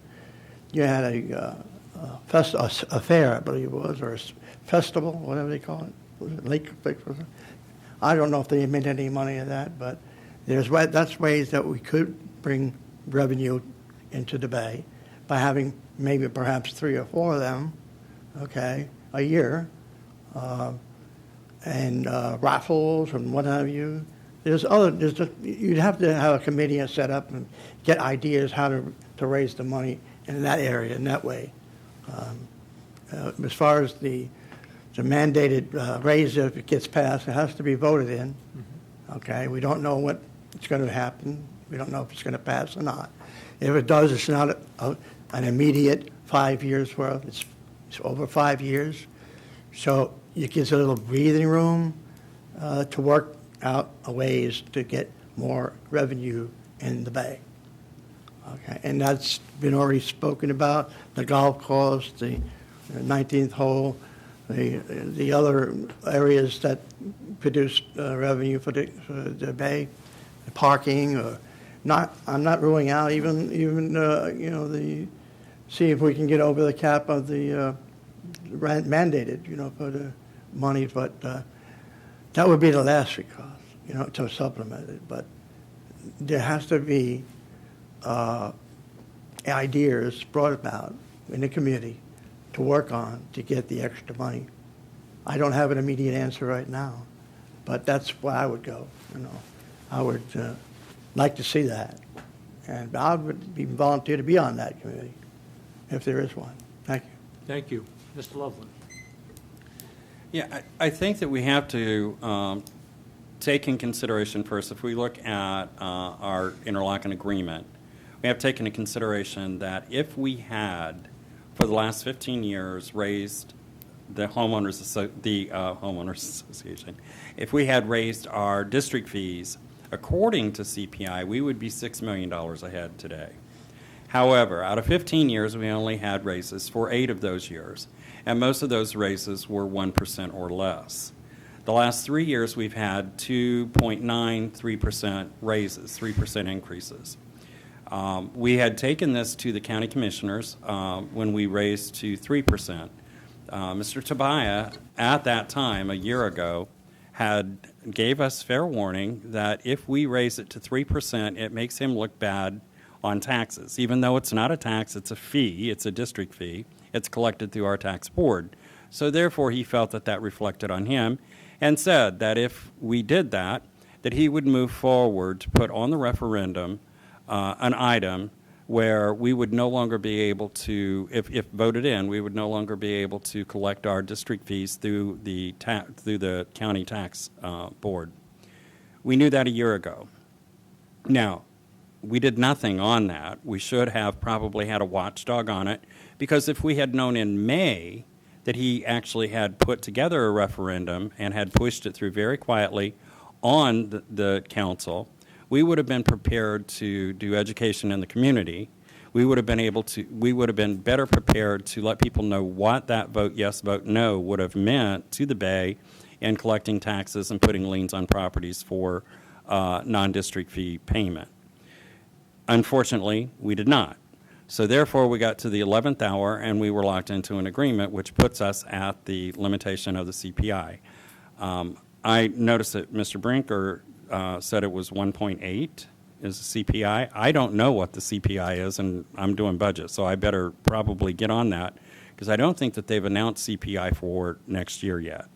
You had a fair, I believe it was, or a festival, whatever they call it. Was it Lake? I don't know if they made any money of that, but that's ways that we could bring revenue into the Bay by having maybe perhaps 3 or 4 of them, okay, a year, and raffles and what have you. You'd have to have a committee set up and get ideas how to raise the money in that area, in that way. As far as the mandated raise, if it gets passed, it has to be voted in. Okay, we don't know what's going to happen. We don't know if it's going to pass or not. If it does, it's not an immediate 5 years worth. It's over 5 years. So it gives a little breathing room to work out ways to get more revenue in the Bay. Okay, and that's been already spoken about. The golf course, the 19th hole, the other areas that produce revenue for the Bay, the parking, or not. I'm not ruling out even see if we can get over the cap of the mandated, for the money. But That would be the last recourse, to supplement it. But there has to be ideas brought about in the committee to work on to get the extra money. I don't have an immediate answer right now, but that's where I would go. I would like to see that, and I would be volunteer to be on that committee if there is one. Thank you. Thank you. Mr. Loveland. Yeah, I think that we have to take in consideration first, if we look at our interlocking agreement, we have taken into consideration that if we had, for the last 15 years, raised the homeowners association, if we had raised our district fees according to CPI, we would be $6 million ahead today. However, out of 15 years, we only had raises for 8 of those years, and most of those raises were 1% or less. The last 3 years, we've had 2.93% raises, 3% increases. We had taken this to the county commissioners when we raised to 3%. Mr. Tobias, at that time, a year ago, gave us fair warning that if we raise it to 3%, it makes him look bad on taxes. Even though it's not a tax, it's a fee, it's a district fee, it's collected through our tax board. So therefore, he felt that that reflected on him and said that if we did that, that he would move forward to put on the referendum an item where we would no longer be able to, if voted in, we would no longer be able to collect our district fees through the county tax board. We knew that a year ago. Now, we did nothing on that. We should have probably had a watchdog on it, because if we had known in May that he actually had put together a referendum and had pushed it through very quietly on the council, we would have been prepared to do education in the community. We would have been better prepared to let people know what that vote yes, vote no would have meant to the Bay in collecting taxes and putting liens on properties for non-district fee payment. Unfortunately, we did not. So therefore, we got to the 11th hour and we were locked into an agreement which puts us at the limitation of the CPI. I noticed that Mr. Brinker said it was 1.8 is the CPI. I don't know what the CPI is, and I'm doing budget, so I better probably get on that, because I don't think that they've announced CPI for next year yet.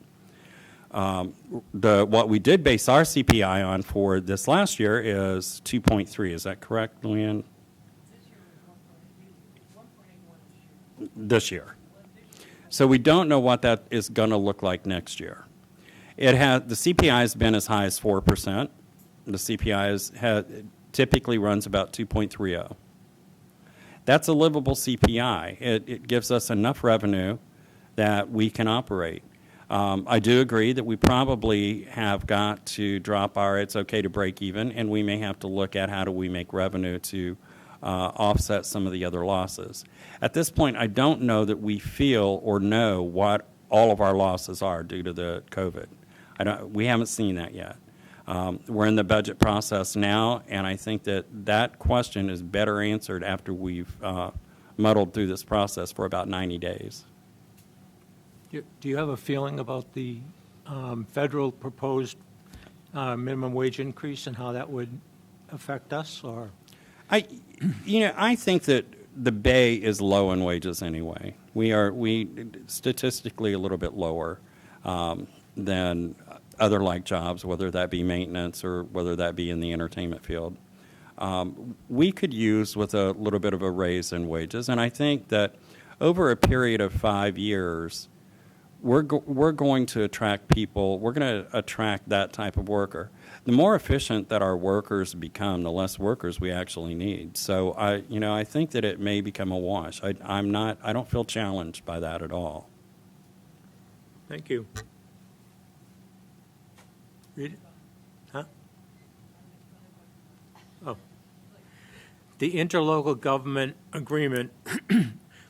What we did base our CPI on for this last year is 2.3. Is that correct, Luann? This year. So we don't know what that is going to look like next year. The CPI has been as high as 4%. The CPI typically runs about 2.30. That's a livable CPI. It gives us enough revenue that we can operate. I do agree that we probably have got to drop our it's okay to break even, and we may have to look at how do we make revenue to offset some of the other losses. At this point, I don't know that we feel or know what all of our losses are due to the COVID. We haven't seen that yet. We're in the budget process now, and I think that question is better answered after we've muddled through this process for about 90 days. Do you have a feeling about the federal proposed minimum wage increase and how that would affect us? Or I think that the Bay is low in wages anyway. We statistically a little bit lower than other like jobs, whether that be maintenance or whether that be in the entertainment field. We could use with a little bit of a raise in wages, and I think that over a period of 5 years, we're going to attract people. We're going to attract that type of worker. The more efficient that our workers become, the less workers we actually need. So I think that it may become a wash. I don't feel challenged by that at all. thank you. Read it? Huh? Oh. The interlocal government agreement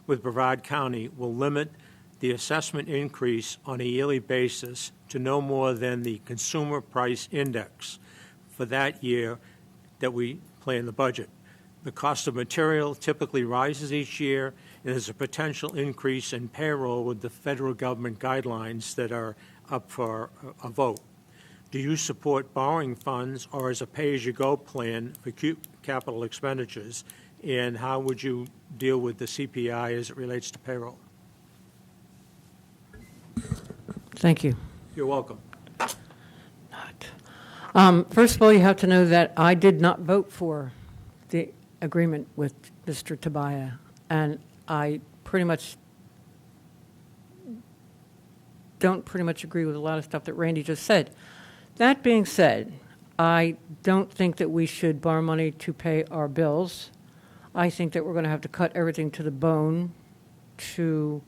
with Brevard County will limit the assessment increase on a yearly basis to no more than the consumer price index for that year that we plan the budget. The cost of material typically rises each year, and there's a potential increase in payroll with the federal government guidelines that are up for a vote. Do you support borrowing funds or as a pay-as-you-go plan for capital expenditures? And how would you deal with the CPI as it relates to payroll? Thank you. You're welcome. First of all, you have to know that I did not vote for the agreement with Mr. Tabaya, and I don't pretty much agree with a lot of stuff that Randy just said. That being said, I don't think that we should borrow money to pay our bills. I think that we're going to have to cut everything to the bone to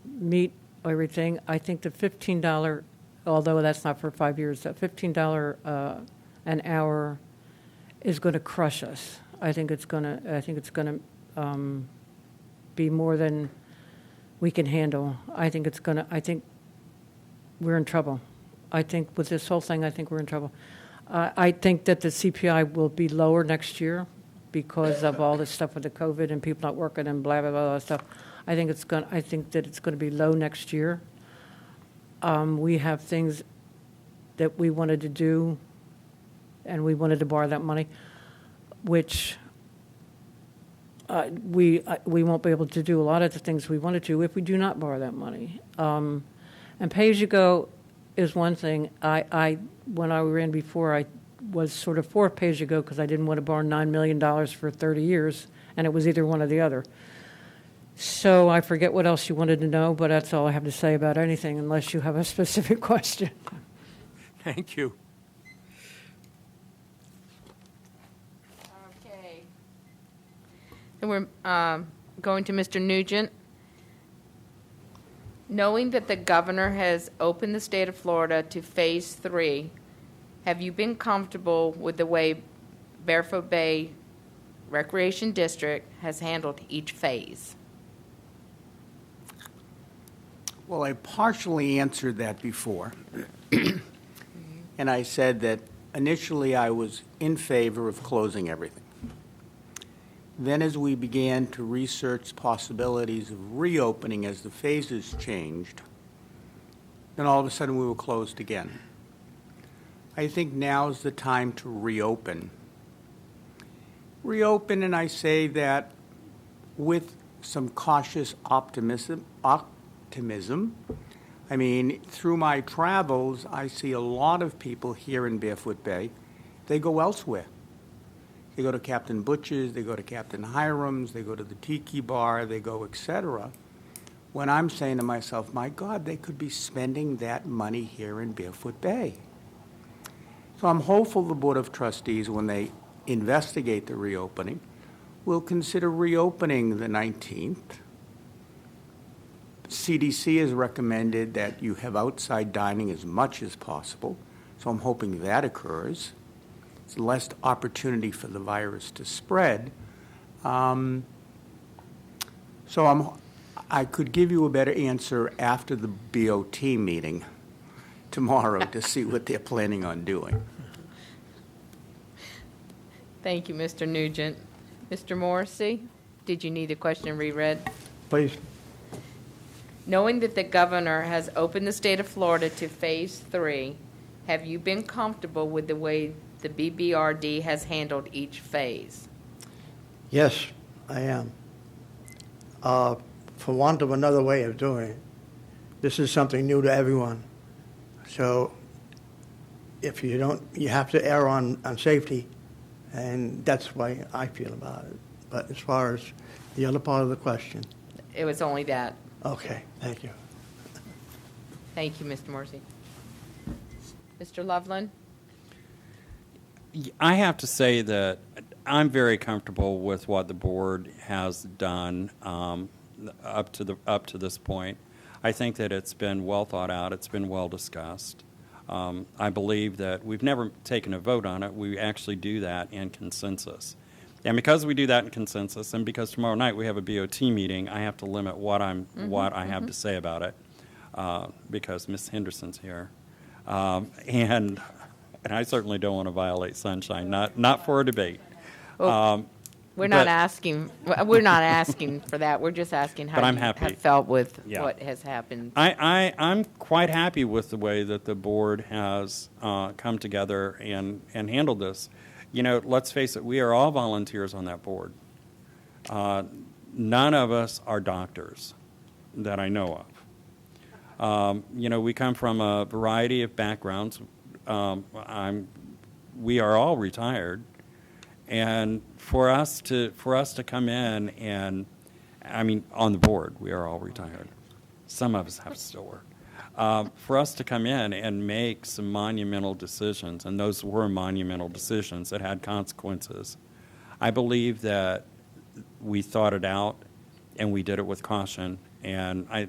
meet everything. I think the $15, although that's not for 5 years, that $15 an hour is going to crush us. I think it's going to be more than we can handle. I think we're in trouble. I think with this whole thing, I think we're in trouble. I think that the CPI will be lower next year because of all this stuff with the COVID and people not working and blah, blah, blah, blah stuff. I think that it's going to be low next year. We have things that we wanted to do, and we wanted to borrow that money, which we won't be able to do a lot of the things we wanted to if we do not borrow that money. And pay-as-you-go is one thing. When I ran before, I was sort of for pay-as-you-go because I didn't want to borrow $9 million for 30 years, and it was either one or the other. So I forget what else you wanted to know, but that's all I have to say about anything, unless you have a specific question. Thank you. Okay. And we're going to Mr. Nugent. Knowing that the governor has opened the state of Florida to Phase 3, have you been comfortable with the way Barefoot Bay Recreation District has handled each phase? Well, I partially answered that before. And I said that initially I was in favor of closing everything. Then as we began to research possibilities of reopening as the phases changed, then all of a sudden we were closed again. I think now is the time to reopen. Reopen, and I say that with some cautious optimism. I mean, through my travels, I see a lot of people here in Barefoot Bay. They go elsewhere. They go to Captain Butcher's, they go to Captain Hiram's, they go to the Tiki Bar, they go, etc. When I'm saying to myself, my God, they could be spending that money here in Barefoot Bay. So I'm hopeful the Board of Trustees, when they investigate the reopening, will consider reopening the 19th. CDC has recommended that you have outside dining as much as possible, so I'm hoping that occurs. It's less opportunity for the virus to spread. So I could give you a better answer after the BOT meeting tomorrow to see what they're planning on doing. Thank you, Mr. Nugent. Mr. Morrissey, did you need a question reread? Please. Knowing that the governor has opened the state of Florida to Phase 3, have you been comfortable with the way the BBRD has handled each phase? Yes, I am. For want of another way of doing it, this is something new to everyone. So if you don't, you have to err on safety, and that's the way I feel about it. But as far as the other part of the question, It was only that. okay, thank you. Thank you, Mr. Morrissey. Mr. Loveland? I have to say that I'm very comfortable with what the board has done up to this point. I think that it's been well thought out. It's been well discussed. I believe that we've never taken a vote on it. We actually do that in consensus. And because we do that in consensus, and because tomorrow night we have a BOT meeting, I have to limit what I have to say about it because Ms. Henderson's here. And I certainly don't want to violate sunshine, not for a debate. We're not But- asking for that. We're just asking how But I'm you happy. have felt with Yeah. what has happened. I'm quite happy with the way that the board has come together and handled this. You know, let's face it, we are all volunteers on that board. None of us are doctors that I know of. You know, we come from a variety of backgrounds. We are all retired, and for us to come in and, I mean, on the board, we are all retired. Some of us have to still work. For us to come in and make some monumental decisions, and those were monumental decisions that had consequences, I believe that we thought it out and we did it with caution, and I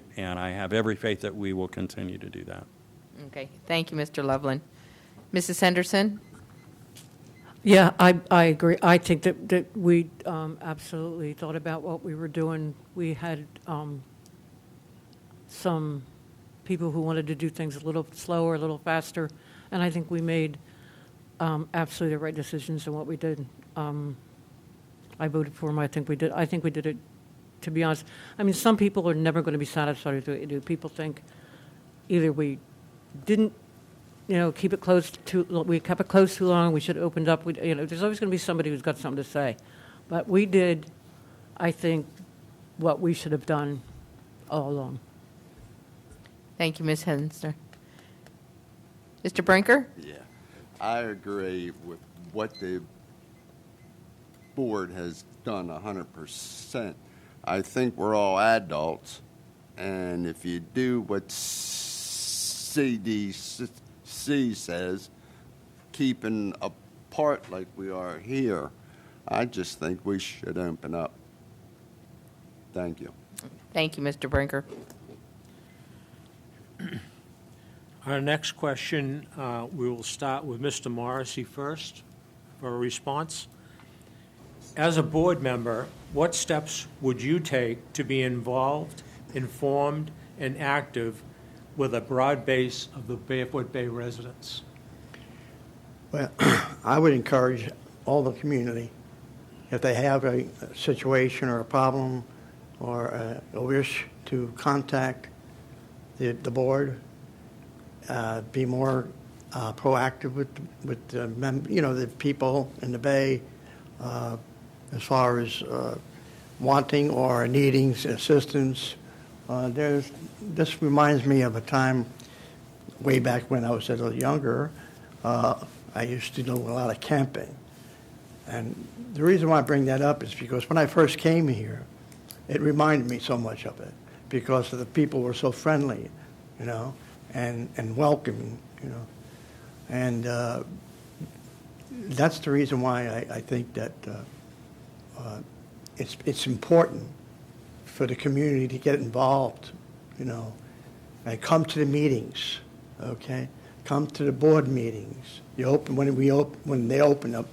have every faith that we will continue to do that. Okay, thank you, Mr. Loveland. Mrs. Henderson? Yeah, I agree. I think that we absolutely thought about what we were doing. We had some people who wanted to do things a little slower, a little faster, and I think we made absolutely the right decisions in what we did. I voted for him. I think we did it, to be honest. I mean, some people are never going to be satisfied with what you do. People think either we didn't, keep it closed we kept it closed too long, we should have opened up. There's always going to be somebody who's got something to say. But we did, I think, what we should have done all along. Thank you, Ms. Henderson. Mr. Brinker? Yeah, I agree with what the board has done 100%. I think we're all adults, and if you do what CDC says, keeping apart like we are here, I just think we should open up. Thank you. Thank you, Mr. Brinker. Our next question, we will start with Mr. Morrissey first for a response. As a board member, what steps would you take to be involved, informed, and active with a broad base of the Barefoot Bay residents? Well, I would encourage all the community, if they have a situation or a problem or a wish to contact the board, be more proactive with the people in the Bay as far as wanting or needing assistance. This reminds me of a time way back when I was a little younger. I used to do a lot of camping. And the reason why I bring that up is because when I first came here, it reminded me so much of it because the people were so friendly, and welcoming, And that's the reason why I think that it's important for the community to get involved, and come to the meetings, okay? Come to the board meetings. When they open up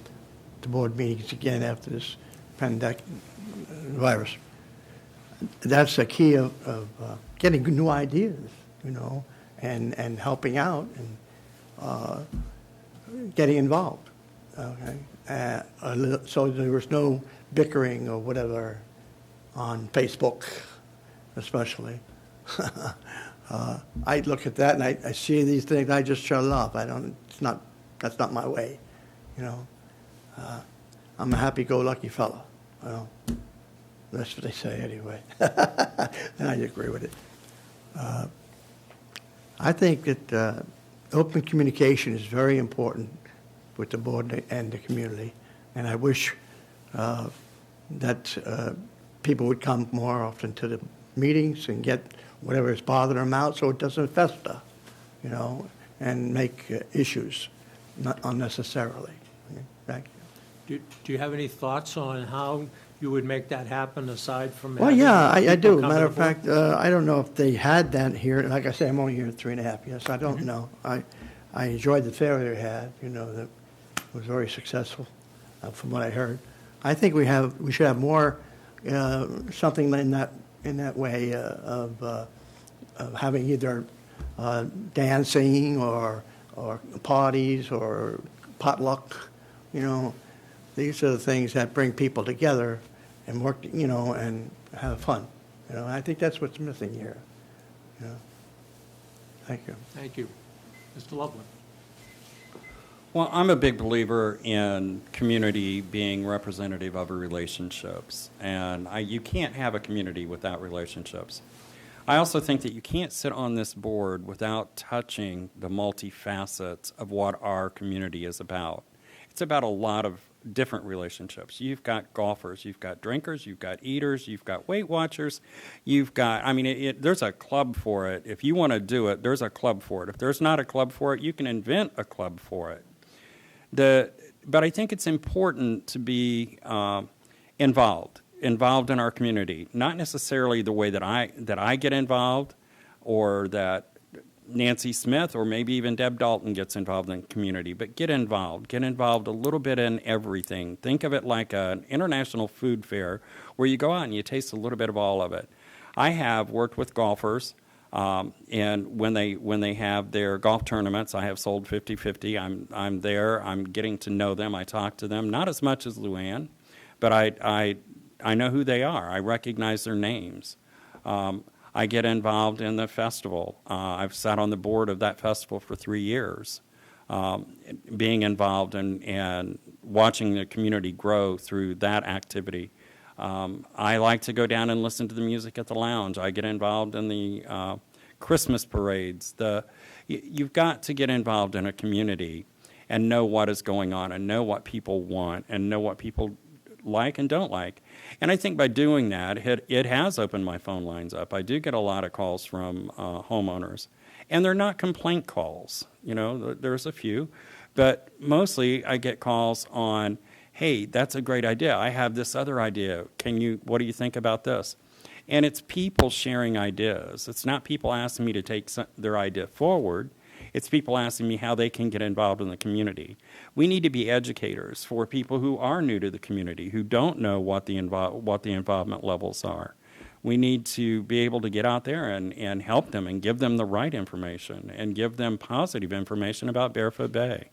the board meetings again after this pandemic virus. That's the key of getting new ideas, and helping out and getting involved, okay? So there was no bickering or whatever on Facebook, especially. I look at that and I see these things, I just shut it off. That's not my way, I'm a happy-go-lucky fella, That's what they say anyway. And I agree with it. I think that open communication is very important with the board and the community. And I wish that people would come more often to the meetings and get whatever is bothering them out so it doesn't fester, and make issues not unnecessarily. Thank you. Do you have any thoughts on how you would make that happen aside from Well, having yeah, I people do. come to Matter the of board? fact, I don't know if they had that here. Like I say, I'm only here 3.5 years. I don't know. I enjoyed the fair they had. That was very successful, from what I heard. I think we should have more something in that way of having either dancing or parties or potluck, these are the things that bring people together and work, you know, and have fun. You know, I think that's what's missing here. You know? Thank you. Thank you. Mr. Loveland. Well, I'm a big believer in community being representative of relationships, and you can't have a community without relationships. I also think that you can't sit on this board without touching the multifacets of what our community is about. It's about a lot of different relationships. You've got golfers, you've got drinkers, you've got eaters, you've got Weight Watchers, you've got, I mean, there's a club for it. If you want to do it, there's a club for it. If there's not a club for it, you can invent a club for it. But I think it's important to be involved in our community, not necessarily the way that I get involved, or that Nancy Smith or maybe even Deb Dalton gets involved in the community, but get involved a little bit in everything. Think of it like an international food fair where you go out and you taste a little bit of all of it. I have worked with golfers, and when they have their golf tournaments, I have sold 50-50. I'm there. I'm getting to know them. I talk to them, not as much as Luann, but I know who they are. I recognize their names. I get involved in the festival. I've sat on the board of that festival for 3 years, being involved and watching the community grow through that activity. I like to go down and listen to the music at the lounge. I get involved in the Christmas parades. You've got to get involved in a community and know what is going on and know what people want and know what people like and don't like. And I think by doing that, it has opened my phone lines up. I do get a lot of calls from homeowners. And they're not complaint calls. You know, there's a few. But mostly I get calls on, hey, that's a great idea. I have this other idea. What do you think about this? And it's people sharing ideas. It's not people asking me to take their idea forward. It's people asking me how they can get involved in the community. We need to be educators for people who are new to the community, who don't know what the involvement levels are. We need to be able to get out there and help them and give them the right information and give them positive information about Barefoot Bay.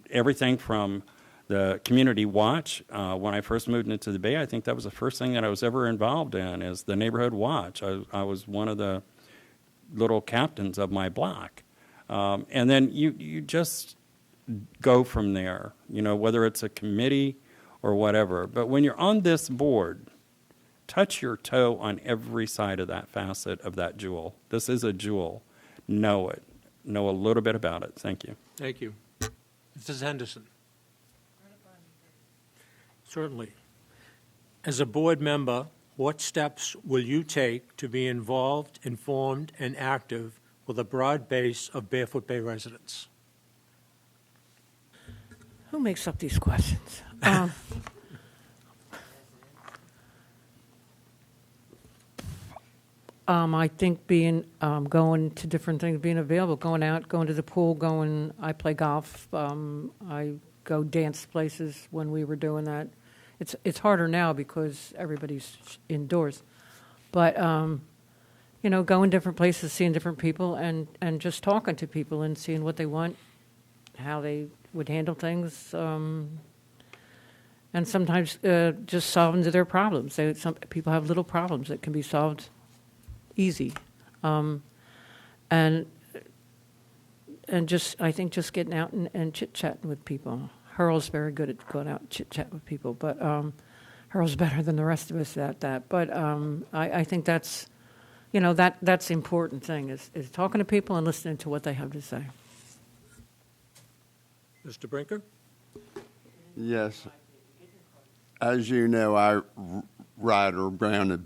Everything from the Community Watch, when I first moved into the Bay, I think that was the first thing that I was ever involved in, is the Neighborhood Watch. I was one of the little captains of my block. And then you just go from there, you know, whether it's a committee or whatever. But when you're on this board, touch your toe on every side of that facet of that jewel. This is a jewel. Know it. Know a little bit about it. Thank you. Thank you. Mrs. Henderson. Certainly. As a board member, what steps will you take to be involved, informed, and active with a broad base of Barefoot Bay residents? Who makes up these questions? I think going to different things, being available, going out, going to the pool, I play golf. I go dance places when we were doing that. It's harder now because everybody's indoors. But, you know, going different places, seeing different people, and just talking to people and seeing what they want, how they would handle things, and sometimes just solving their problems. Some people have little problems that can be solved easy. And just, I think just getting out and chit-chatting with people. Harold's very good at going out and chit-chat with people, but Harold's better than the rest of us at that. But I think that's, you know, that's the important thing, is talking to people and listening to what they have to say. Mr. Brinker? Yes. As you know, I ride around the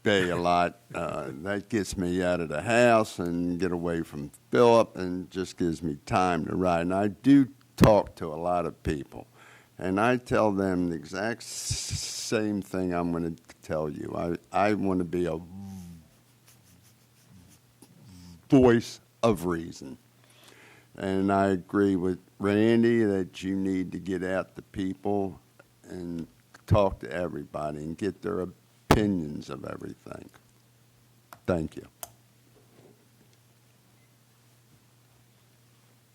Bay a lot. That gets me out of the house and get away from Philip, and just gives me time to ride. And I do talk to a lot of people, and I tell them the exact same thing I'm going to tell you. I want to be a voice of reason. And I agree with Randy that you need to get out to people and talk to everybody and get their opinions of everything. Thank you.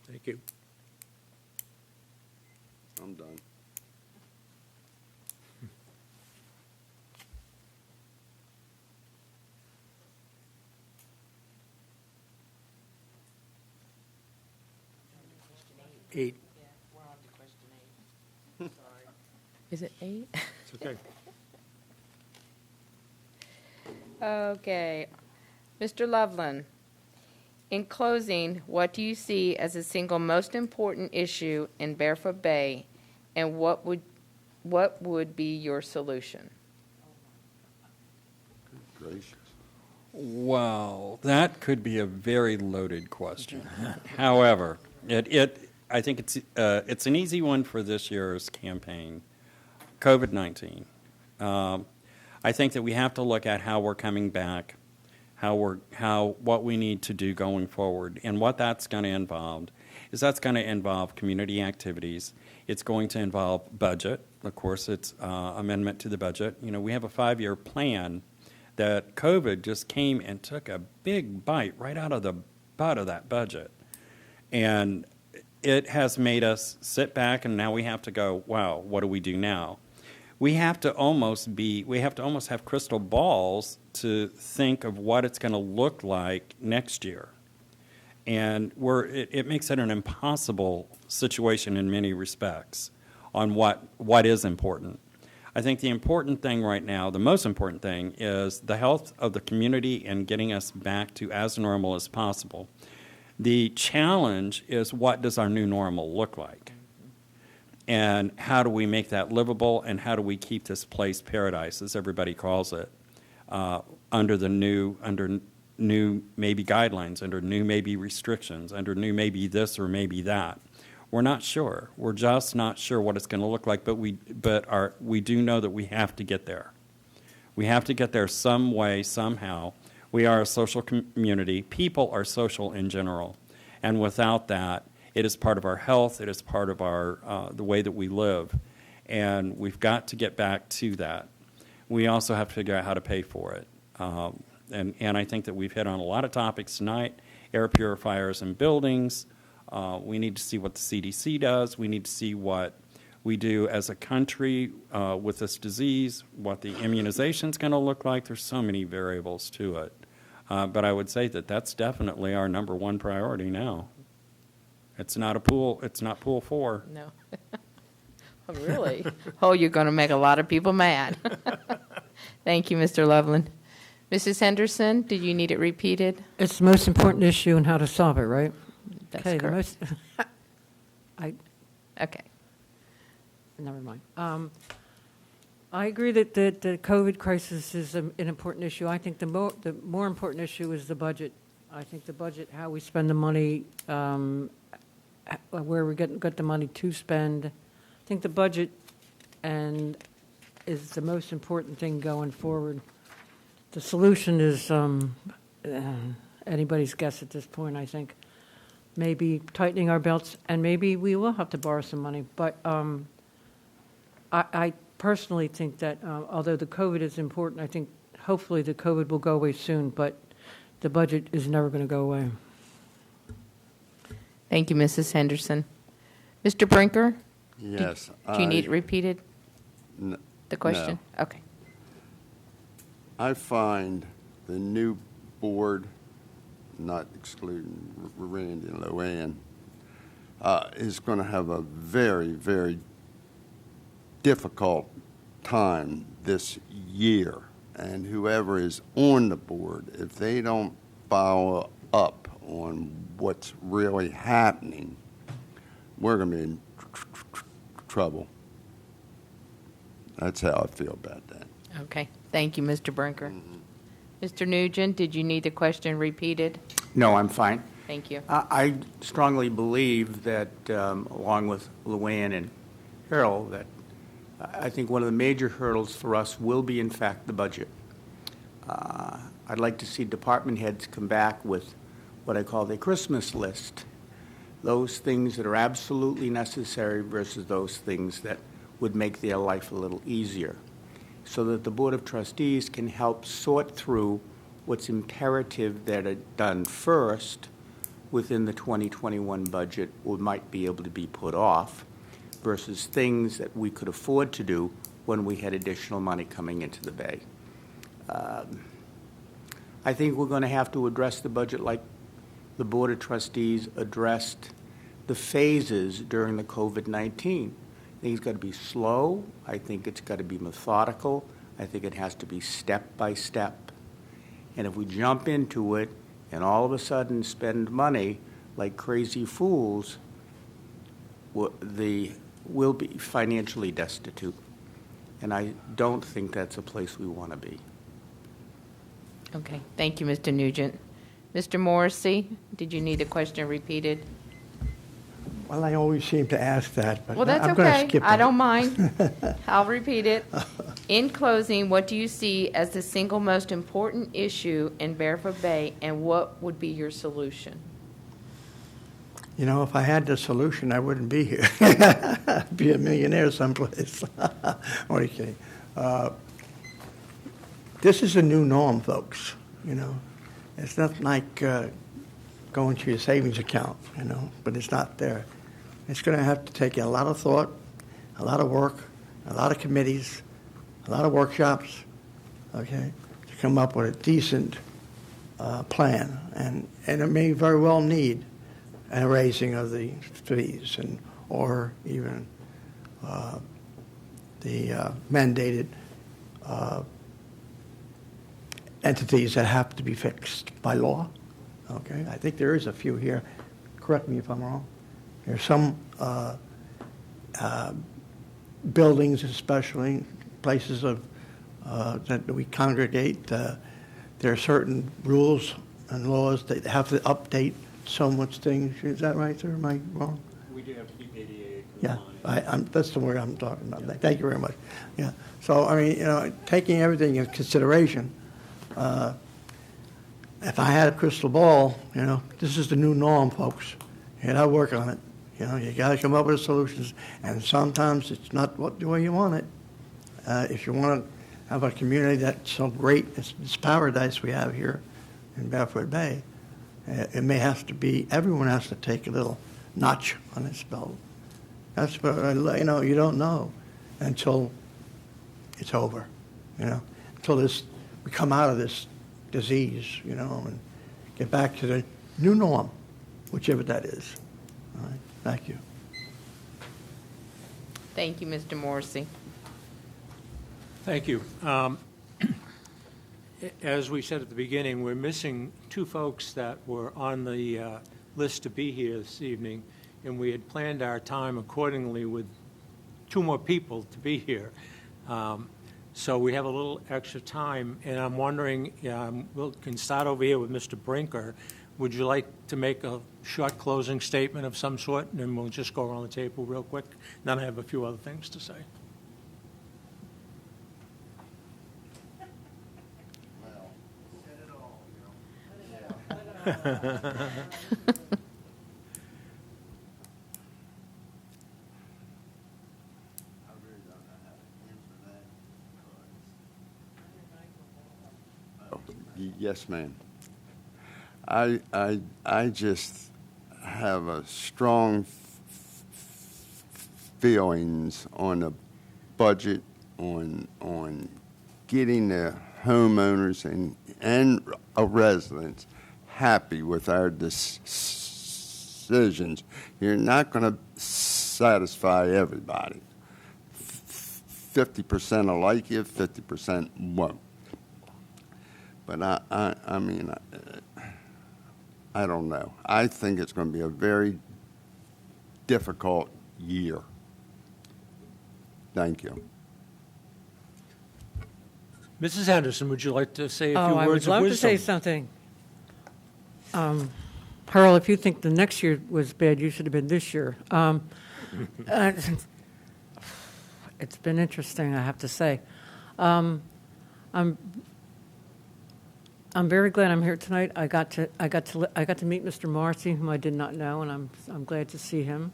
Thank you. I'm done. Eight. Is it 8? It's okay. Okay. Mr. Loveland, in closing, what do you see as the single most important issue in Barefoot Bay, and what would be your solution? Gracious. Well, that could be a very loaded question. However, I think it's an easy one for this year's campaign. COVID-19. I think that we have to look at how we're coming back, what we need to do going forward, and what that's going to involve. That's going to involve community activities. It's going to involve budget. Of course, it's amendment to the budget. You know, we have a 5-year plan that COVID just came and took a big bite right out of the butt of that budget. And it has made us sit back, and now we have to go, wow, what do we do now? We have to almost have crystal balls to think of what it's going to look like next year. And it makes it an impossible situation in many respects on what is important. I think the important thing right now, the most important thing, is the health of the community and getting us back to as normal as possible. The challenge is, what does our new normal look like? And how do we make that livable, and how do we keep this place paradise, as everybody calls it, under new maybe guidelines, under new maybe restrictions, under new maybe this or maybe that. We're not sure. We're just not sure what it's going to look like, but we do know that we have to get there. We have to get there some way, somehow. We are a social community. People are social in general. And without that, it is part of our health. It is part of the way that we live. And we've got to get back to that. We also have to figure out how to pay for it. And I think that we've hit on a lot of topics tonight: air purifiers in buildings. We need to see what the CDC does. We need to see what we do as a country with this disease, what the immunization is going to look like. There's so many variables to it. But I would say that that's definitely our number one priority now. It's not pool 4. No. Oh, really? Oh, you're going to make a lot of people mad. Thank you, Mr. Loveland. Mrs. Henderson, did you need it repeated? It's the most important issue and how to solve it, right? That's Okay, correct. Okay. Never mind. I agree that the COVID crisis is an important issue. I think the more important issue is the budget. I think the budget, how we spend the money, where we get the money to spend. I think the budget is the most important thing going forward. The solution is anybody's guess at this point, I think. Maybe tightening our belts, and maybe we will have to borrow some money. But I personally think that although the COVID is important, I think hopefully the COVID will go away soon, but the budget is never going to go away. Thank you, Mrs. Henderson. Mr. Brinker? Yes. Do you need it repeated, N- the question? No. Okay. I find the new board, not excluding Randy and Luann, is going to have a very, very difficult time this year. And whoever is on the board, if they don't follow up on what's really happening, we're going to be in trouble. That's how I feel about that. Okay. Thank you, Mr. Brinker. Mr. Nugent, did you need the question repeated? No, I'm fine. Thank you. I strongly believe that, along with Luann and Harold, that I think one of the major hurdles for us will be, in fact, the budget. I'd like to see department heads come back with what I call their Christmas list, those things that are absolutely necessary versus those things that would make their life a little easier, so that the Board of Trustees can help sort through what's imperative that are done first within the 2021 budget, or might be able to be put off, versus things that we could afford to do when we had additional money coming into the Bay. I think we're going to have to address the budget like the Board of Trustees addressed the phases during the COVID-19. I think it's got to be slow. I think it's got to be methodical. I think it has to be step by step. And if we jump into it and all of a sudden spend money like crazy fools, we'll be financially destitute. And I don't think that's a place we want to be. Okay, thank you, Mr. Nugent. Mr. Morrissey, did you need a question repeated? Well, I always seem to ask that, but Well, that's I'm going to okay. skip I it. don't mind. I'll repeat it. In closing, what do you see as the single most important issue in Barefoot Bay, and what would be your solution? You know, if I had the solution, I wouldn't be here. I'd be a millionaire someplace. Only kidding. This is a new norm, folks, you know. It's not like going to your savings account, you know, but it's not there. It's going to have to take a lot of thought, a lot of work, a lot of committees, a lot of workshops, okay, to come up with a decent plan. And it may very well need a raising of the fees or even the mandated entities that have to be fixed by law. Okay, I think there is a few here. Correct me if I'm wrong. There's some buildings, especially places of that we congregate. There are certain rules and laws that have to update so much things. Is that right, sir? Am I wrong? We do have to keep ADA Yeah, compliant. that's the word I'm talking about. Thank you very much. Yeah. So I mean, you know, taking everything into consideration. If I had a crystal ball, you know, this is the new norm, folks. You got to work on it. You know, you got to come up with solutions, and sometimes it's not the way you want it. If you want to have a community that's so great, it's paradise we have here in Barefoot Bay, it may have to be, everyone has to take a little notch on its belt. That's what, you know, you don't know until it's over, you know, until we come out of this disease, you know, and get back to the new norm, whichever that is. All right, thank you. Thank you, Mr. Morrissey. Thank you. As we said at the beginning, we're missing two folks that were on the list to be here this evening, and we had planned our time accordingly with two more people to be here. So we have a little extra time, and I'm wondering, we can start over here with Mr. Brinker. Would you like to make a short closing statement of some sort, and then we'll just go around the table real quick? Then I have a few other things to say. Yes, ma'am. I just have a strong feelings on the budget, on getting the homeowners and residents happy with our decisions. You're not going to satisfy everybody. 50% will like you, 50% won't. But I mean, I don't know. I think it's going to be a very difficult year. Thank you. Mrs. Henderson, would you like to say a few I words would of love to say wisdom? something. Harold, if you think the next year was bad, you should have been this year. It's been interesting, I have to say. I'm very glad I'm here tonight. I got to meet Mr. Marcy, whom I did not know, and I'm glad to see him.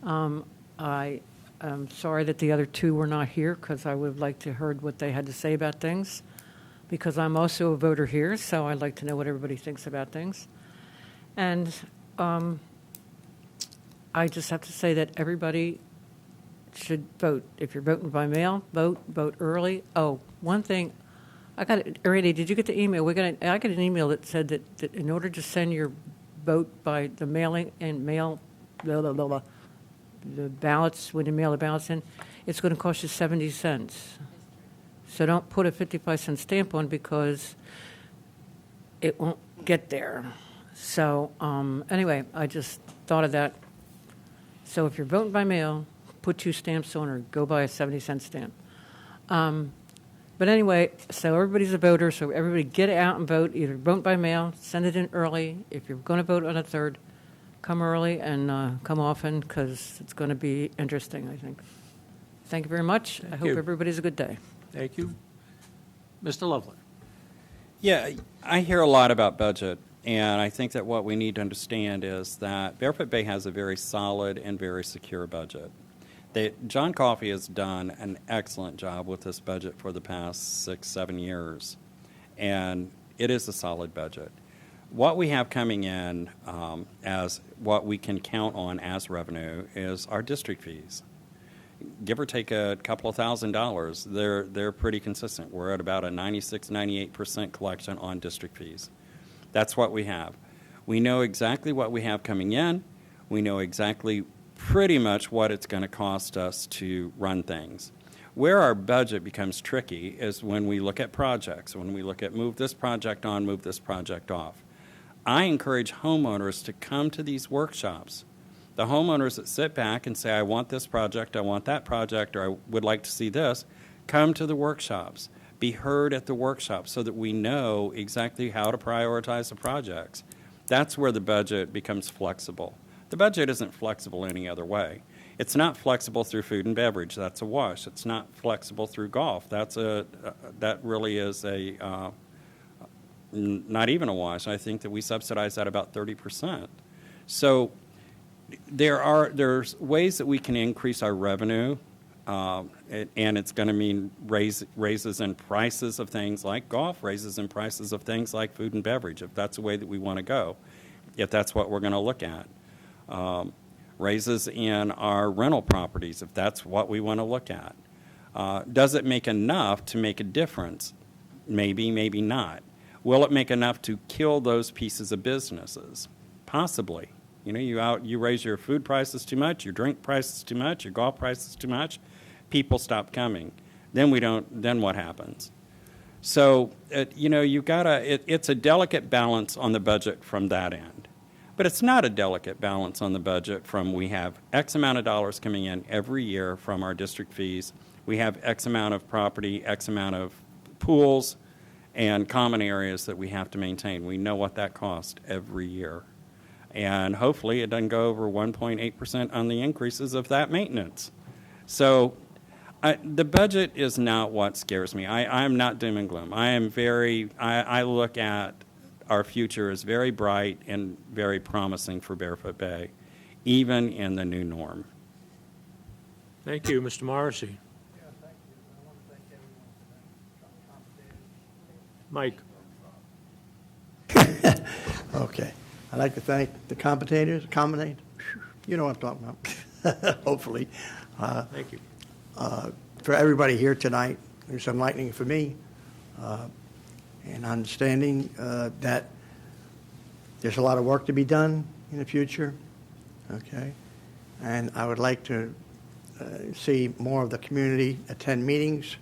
I am sorry that the other two were not here, because I would have liked to heard what they had to say about things, because I'm also a voter here, so I'd like to know what everybody thinks about things. And I just have to say that everybody should vote. If you're voting by mail, vote early. Oh, one thing, Randy, did you get the email? I got an email that said that in order to send your vote by the mailing and mail, blah, blah, blah, blah, the ballots, when you mail the ballots in, it's going to cost you 70 cents. So don't put a 55-cent stamp on because it won't get there. So anyway, I just thought of that. So if you're voting by mail, put 2 stamps on or go buy a 70-cent stamp. But anyway, so everybody's a voter, so everybody get out and vote. Either vote by mail, send it in early. If you're going to vote on the 3rd, come early and come often because it's going to be interesting, I think. Thank you very much. I hope you. everybody's a good day. Thank you. Mr. Loveland. Yeah, I hear a lot about budget, and I think that what we need to understand is that Barefoot Bay has a very solid and very secure budget. John Coffey has done an excellent job with this budget for the past 6-7 years, and it is a solid budget. What we have coming in as what we can count on as revenue is our district fees. Give or take a couple of $1,000s, they're pretty consistent. We're at about a 96-98% collection on district fees. That's what we have. We know exactly what we have coming in. We know exactly pretty much what it's going to cost us to run things. Where our budget becomes tricky is when we look at projects, when we look at move this project on, move this project off. I encourage homeowners to come to these workshops. The homeowners that sit back and say, I want this project, I want that project, or I would like to see this, come to the workshops. Be heard at the workshops so that we know exactly how to prioritize the projects. That's where the budget becomes flexible. The budget isn't flexible any other way. It's not flexible through food and beverage. That's a wash. It's not flexible through golf. That really is not even a wash. I think that we subsidize that about 30%. So there's ways that we can increase our revenue, and it's going to mean raises in prices of things like golf, raises in prices of things like food and beverage, if that's the way that we want to go, if that's what we're going to look at. Raises in our rental properties, if that's what we want to look at. Does it make enough to make a difference? Maybe, maybe not. Will it make enough to kill those pieces of businesses? Possibly. You know, you raise your food prices too much, your drink prices too much, your golf prices too much, people stop coming. Then what happens? So, it's a delicate balance on the budget from that end. But it's not a delicate balance on the budget from we have X amount of dollars coming in every year from our district fees. We have X amount of property, X amount of pools, and common areas that we have to maintain. We know what that costs every year. And hopefully it doesn't go over 1.8% on the increases of that maintenance. So the budget is not what scares me. I'm not doom and gloom. I look at our future as very bright and very promising for Barefoot Bay, even in the new norm. Thank you, Mr. Morrissey. Mike. Okay. I'd like to thank the commentators, you know what I'm talking about, hopefully. Thank you. For everybody here tonight, it's enlightening for me, and understanding that there's a lot of work to be done in the future, okay? And I would like to see more of the community attend meetings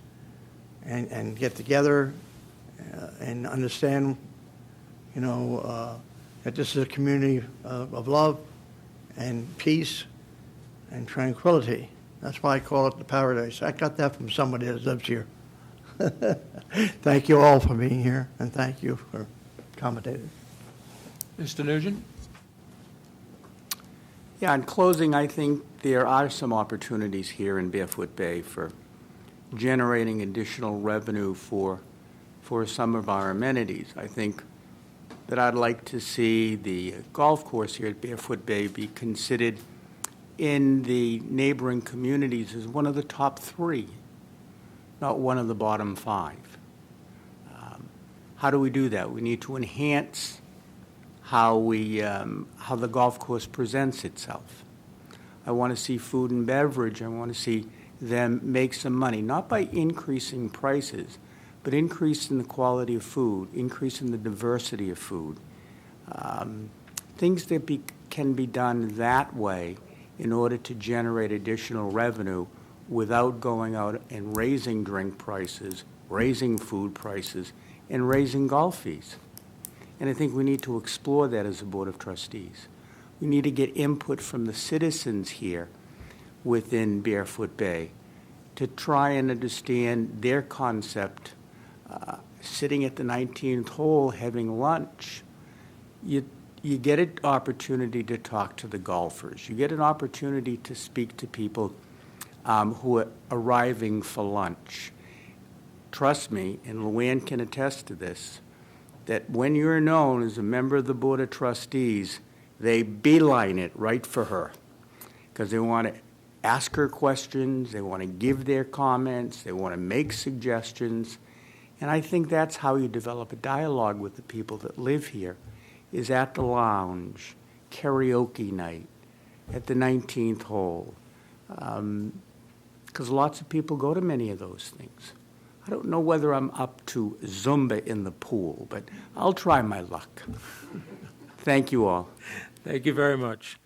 and get together and understand, that this is a community of love and peace and tranquility. That's why I call it the paradise. I got that from somebody that lives here. Thank you all for being here, and thank you for accommodating. Mr. Nugent? Yeah, in closing, I think there are some opportunities here in Barefoot Bay for generating additional revenue for some of our amenities. I think that I'd like to see the golf course here at Barefoot Bay be considered in the neighboring communities as one of the top 3, not one of the bottom 5. How do we do that? We need to enhance how the golf course presents itself. I want to see food and beverage. I want to see them make some money, not by increasing prices, but increasing the quality of food, increasing the diversity of food. Things that can be done that way in order to generate additional revenue without going out and raising drink prices, raising food prices, and raising golf fees. And I think we need to explore that as a Board of Trustees. We need to get input from the citizens here within Barefoot Bay to try and understand their concept. Sitting at the 19th hole having lunch, you get an opportunity to talk to the golfers. You get an opportunity to speak to people who are arriving for lunch. Trust me, and Luann can attest to this, that when you're known as a member of the Board of Trustees, they beeline it right for her because they want to ask her questions, they want to give their comments, they want to make suggestions. And I think that's how you develop a dialogue with the people that live here, is at the lounge, karaoke night, at the 19th hole. Because lots of people go to many of those things. I don't know whether I'm up to Zumba in the pool, but I'll try my luck. Thank you all. Thank you very much.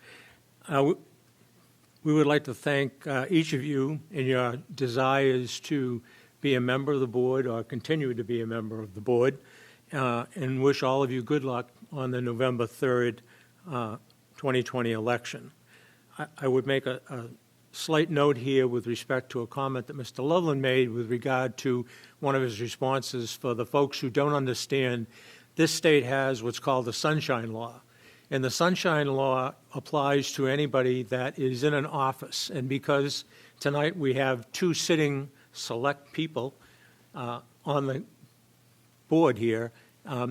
We would like to thank each of you in your desires to be a member of the board or continue to be a member of the board, and wish all of you good luck on the November 3rd, 2020 election. I would make a slight note here with respect to a comment that Mr. Loveland made with regard to one of his responses for the folks who don't understand. This state has what's called the Sunshine Law. And the Sunshine Law applies to anybody that is in an office. And because tonight we have two sitting select people on the board here,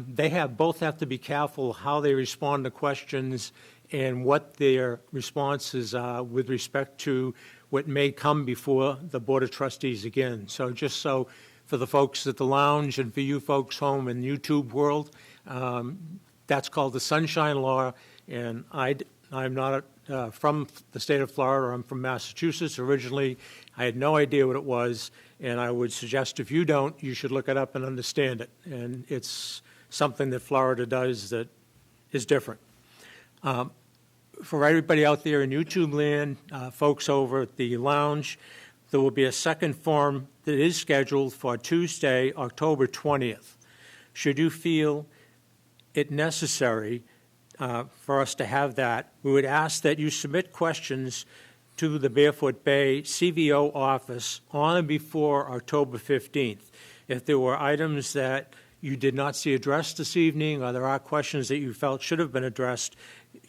they both have to be careful how they respond to questions and what their responses are with respect to what may come before the Board of Trustees again. So just so for the folks at the lounge and for you folks home in YouTube world, that's called the Sunshine Law, and I'm not from the state of Florida. I'm from Massachusetts originally. I had no idea what it was, and I would suggest if you don't, you should look it up and understand it. And it's something that Florida does that is different. For everybody out there in YouTube land, folks over at the lounge, there will be a second forum that is scheduled for Tuesday, October 20th. Should you feel it necessary for us to have that, we would ask that you submit questions to the Barefoot Bay CVO office on and before October 15th. If there were items that you did not see addressed this evening, or there are questions that you felt should have been addressed,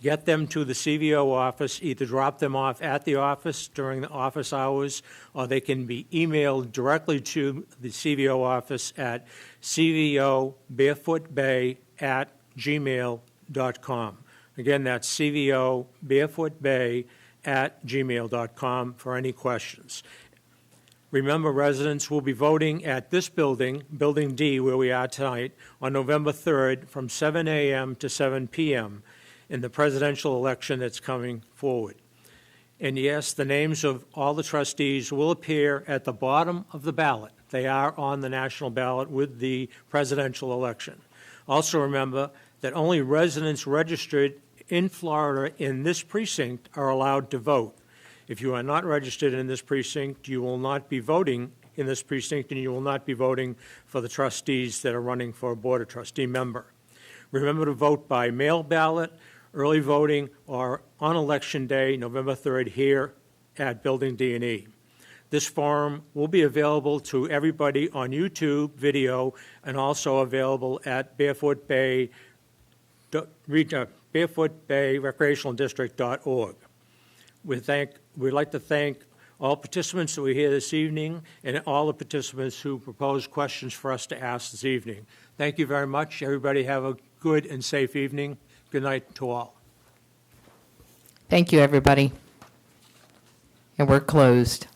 get them to the CVO office, either drop them off at the office during the office hours, or they can be emailed directly to the CVO office at cvobarefootbay@gmail.com. Again, that's cvobarefootbay@gmail.com for any questions. Remember, residents will be voting at this building, Building D, where we are tonight, on November 3rd from 7 a.m. to 7 p.m. in the presidential election that's coming forward. And yes, the names of all the trustees will appear at the bottom of the ballot. They are on the national ballot with the presidential election. Also remember that only residents registered in Florida in this precinct are allowed to vote. If you are not registered in this precinct, you will not be voting in this precinct, and you will not be voting for the trustees that are running for a Board of Trustee member. Remember to vote by mail ballot, early voting, or on Election Day, November 3rd, here at Building D&E. This forum will be available to everybody on YouTube video and also available at barefootbayrecreationaldistrict.org. We'd like to thank all participants that were here this evening and all the participants who proposed questions for us to ask this evening. Thank you very much. Everybody have a good and safe evening. Good night to all. Thank you, everybody. And we're closed.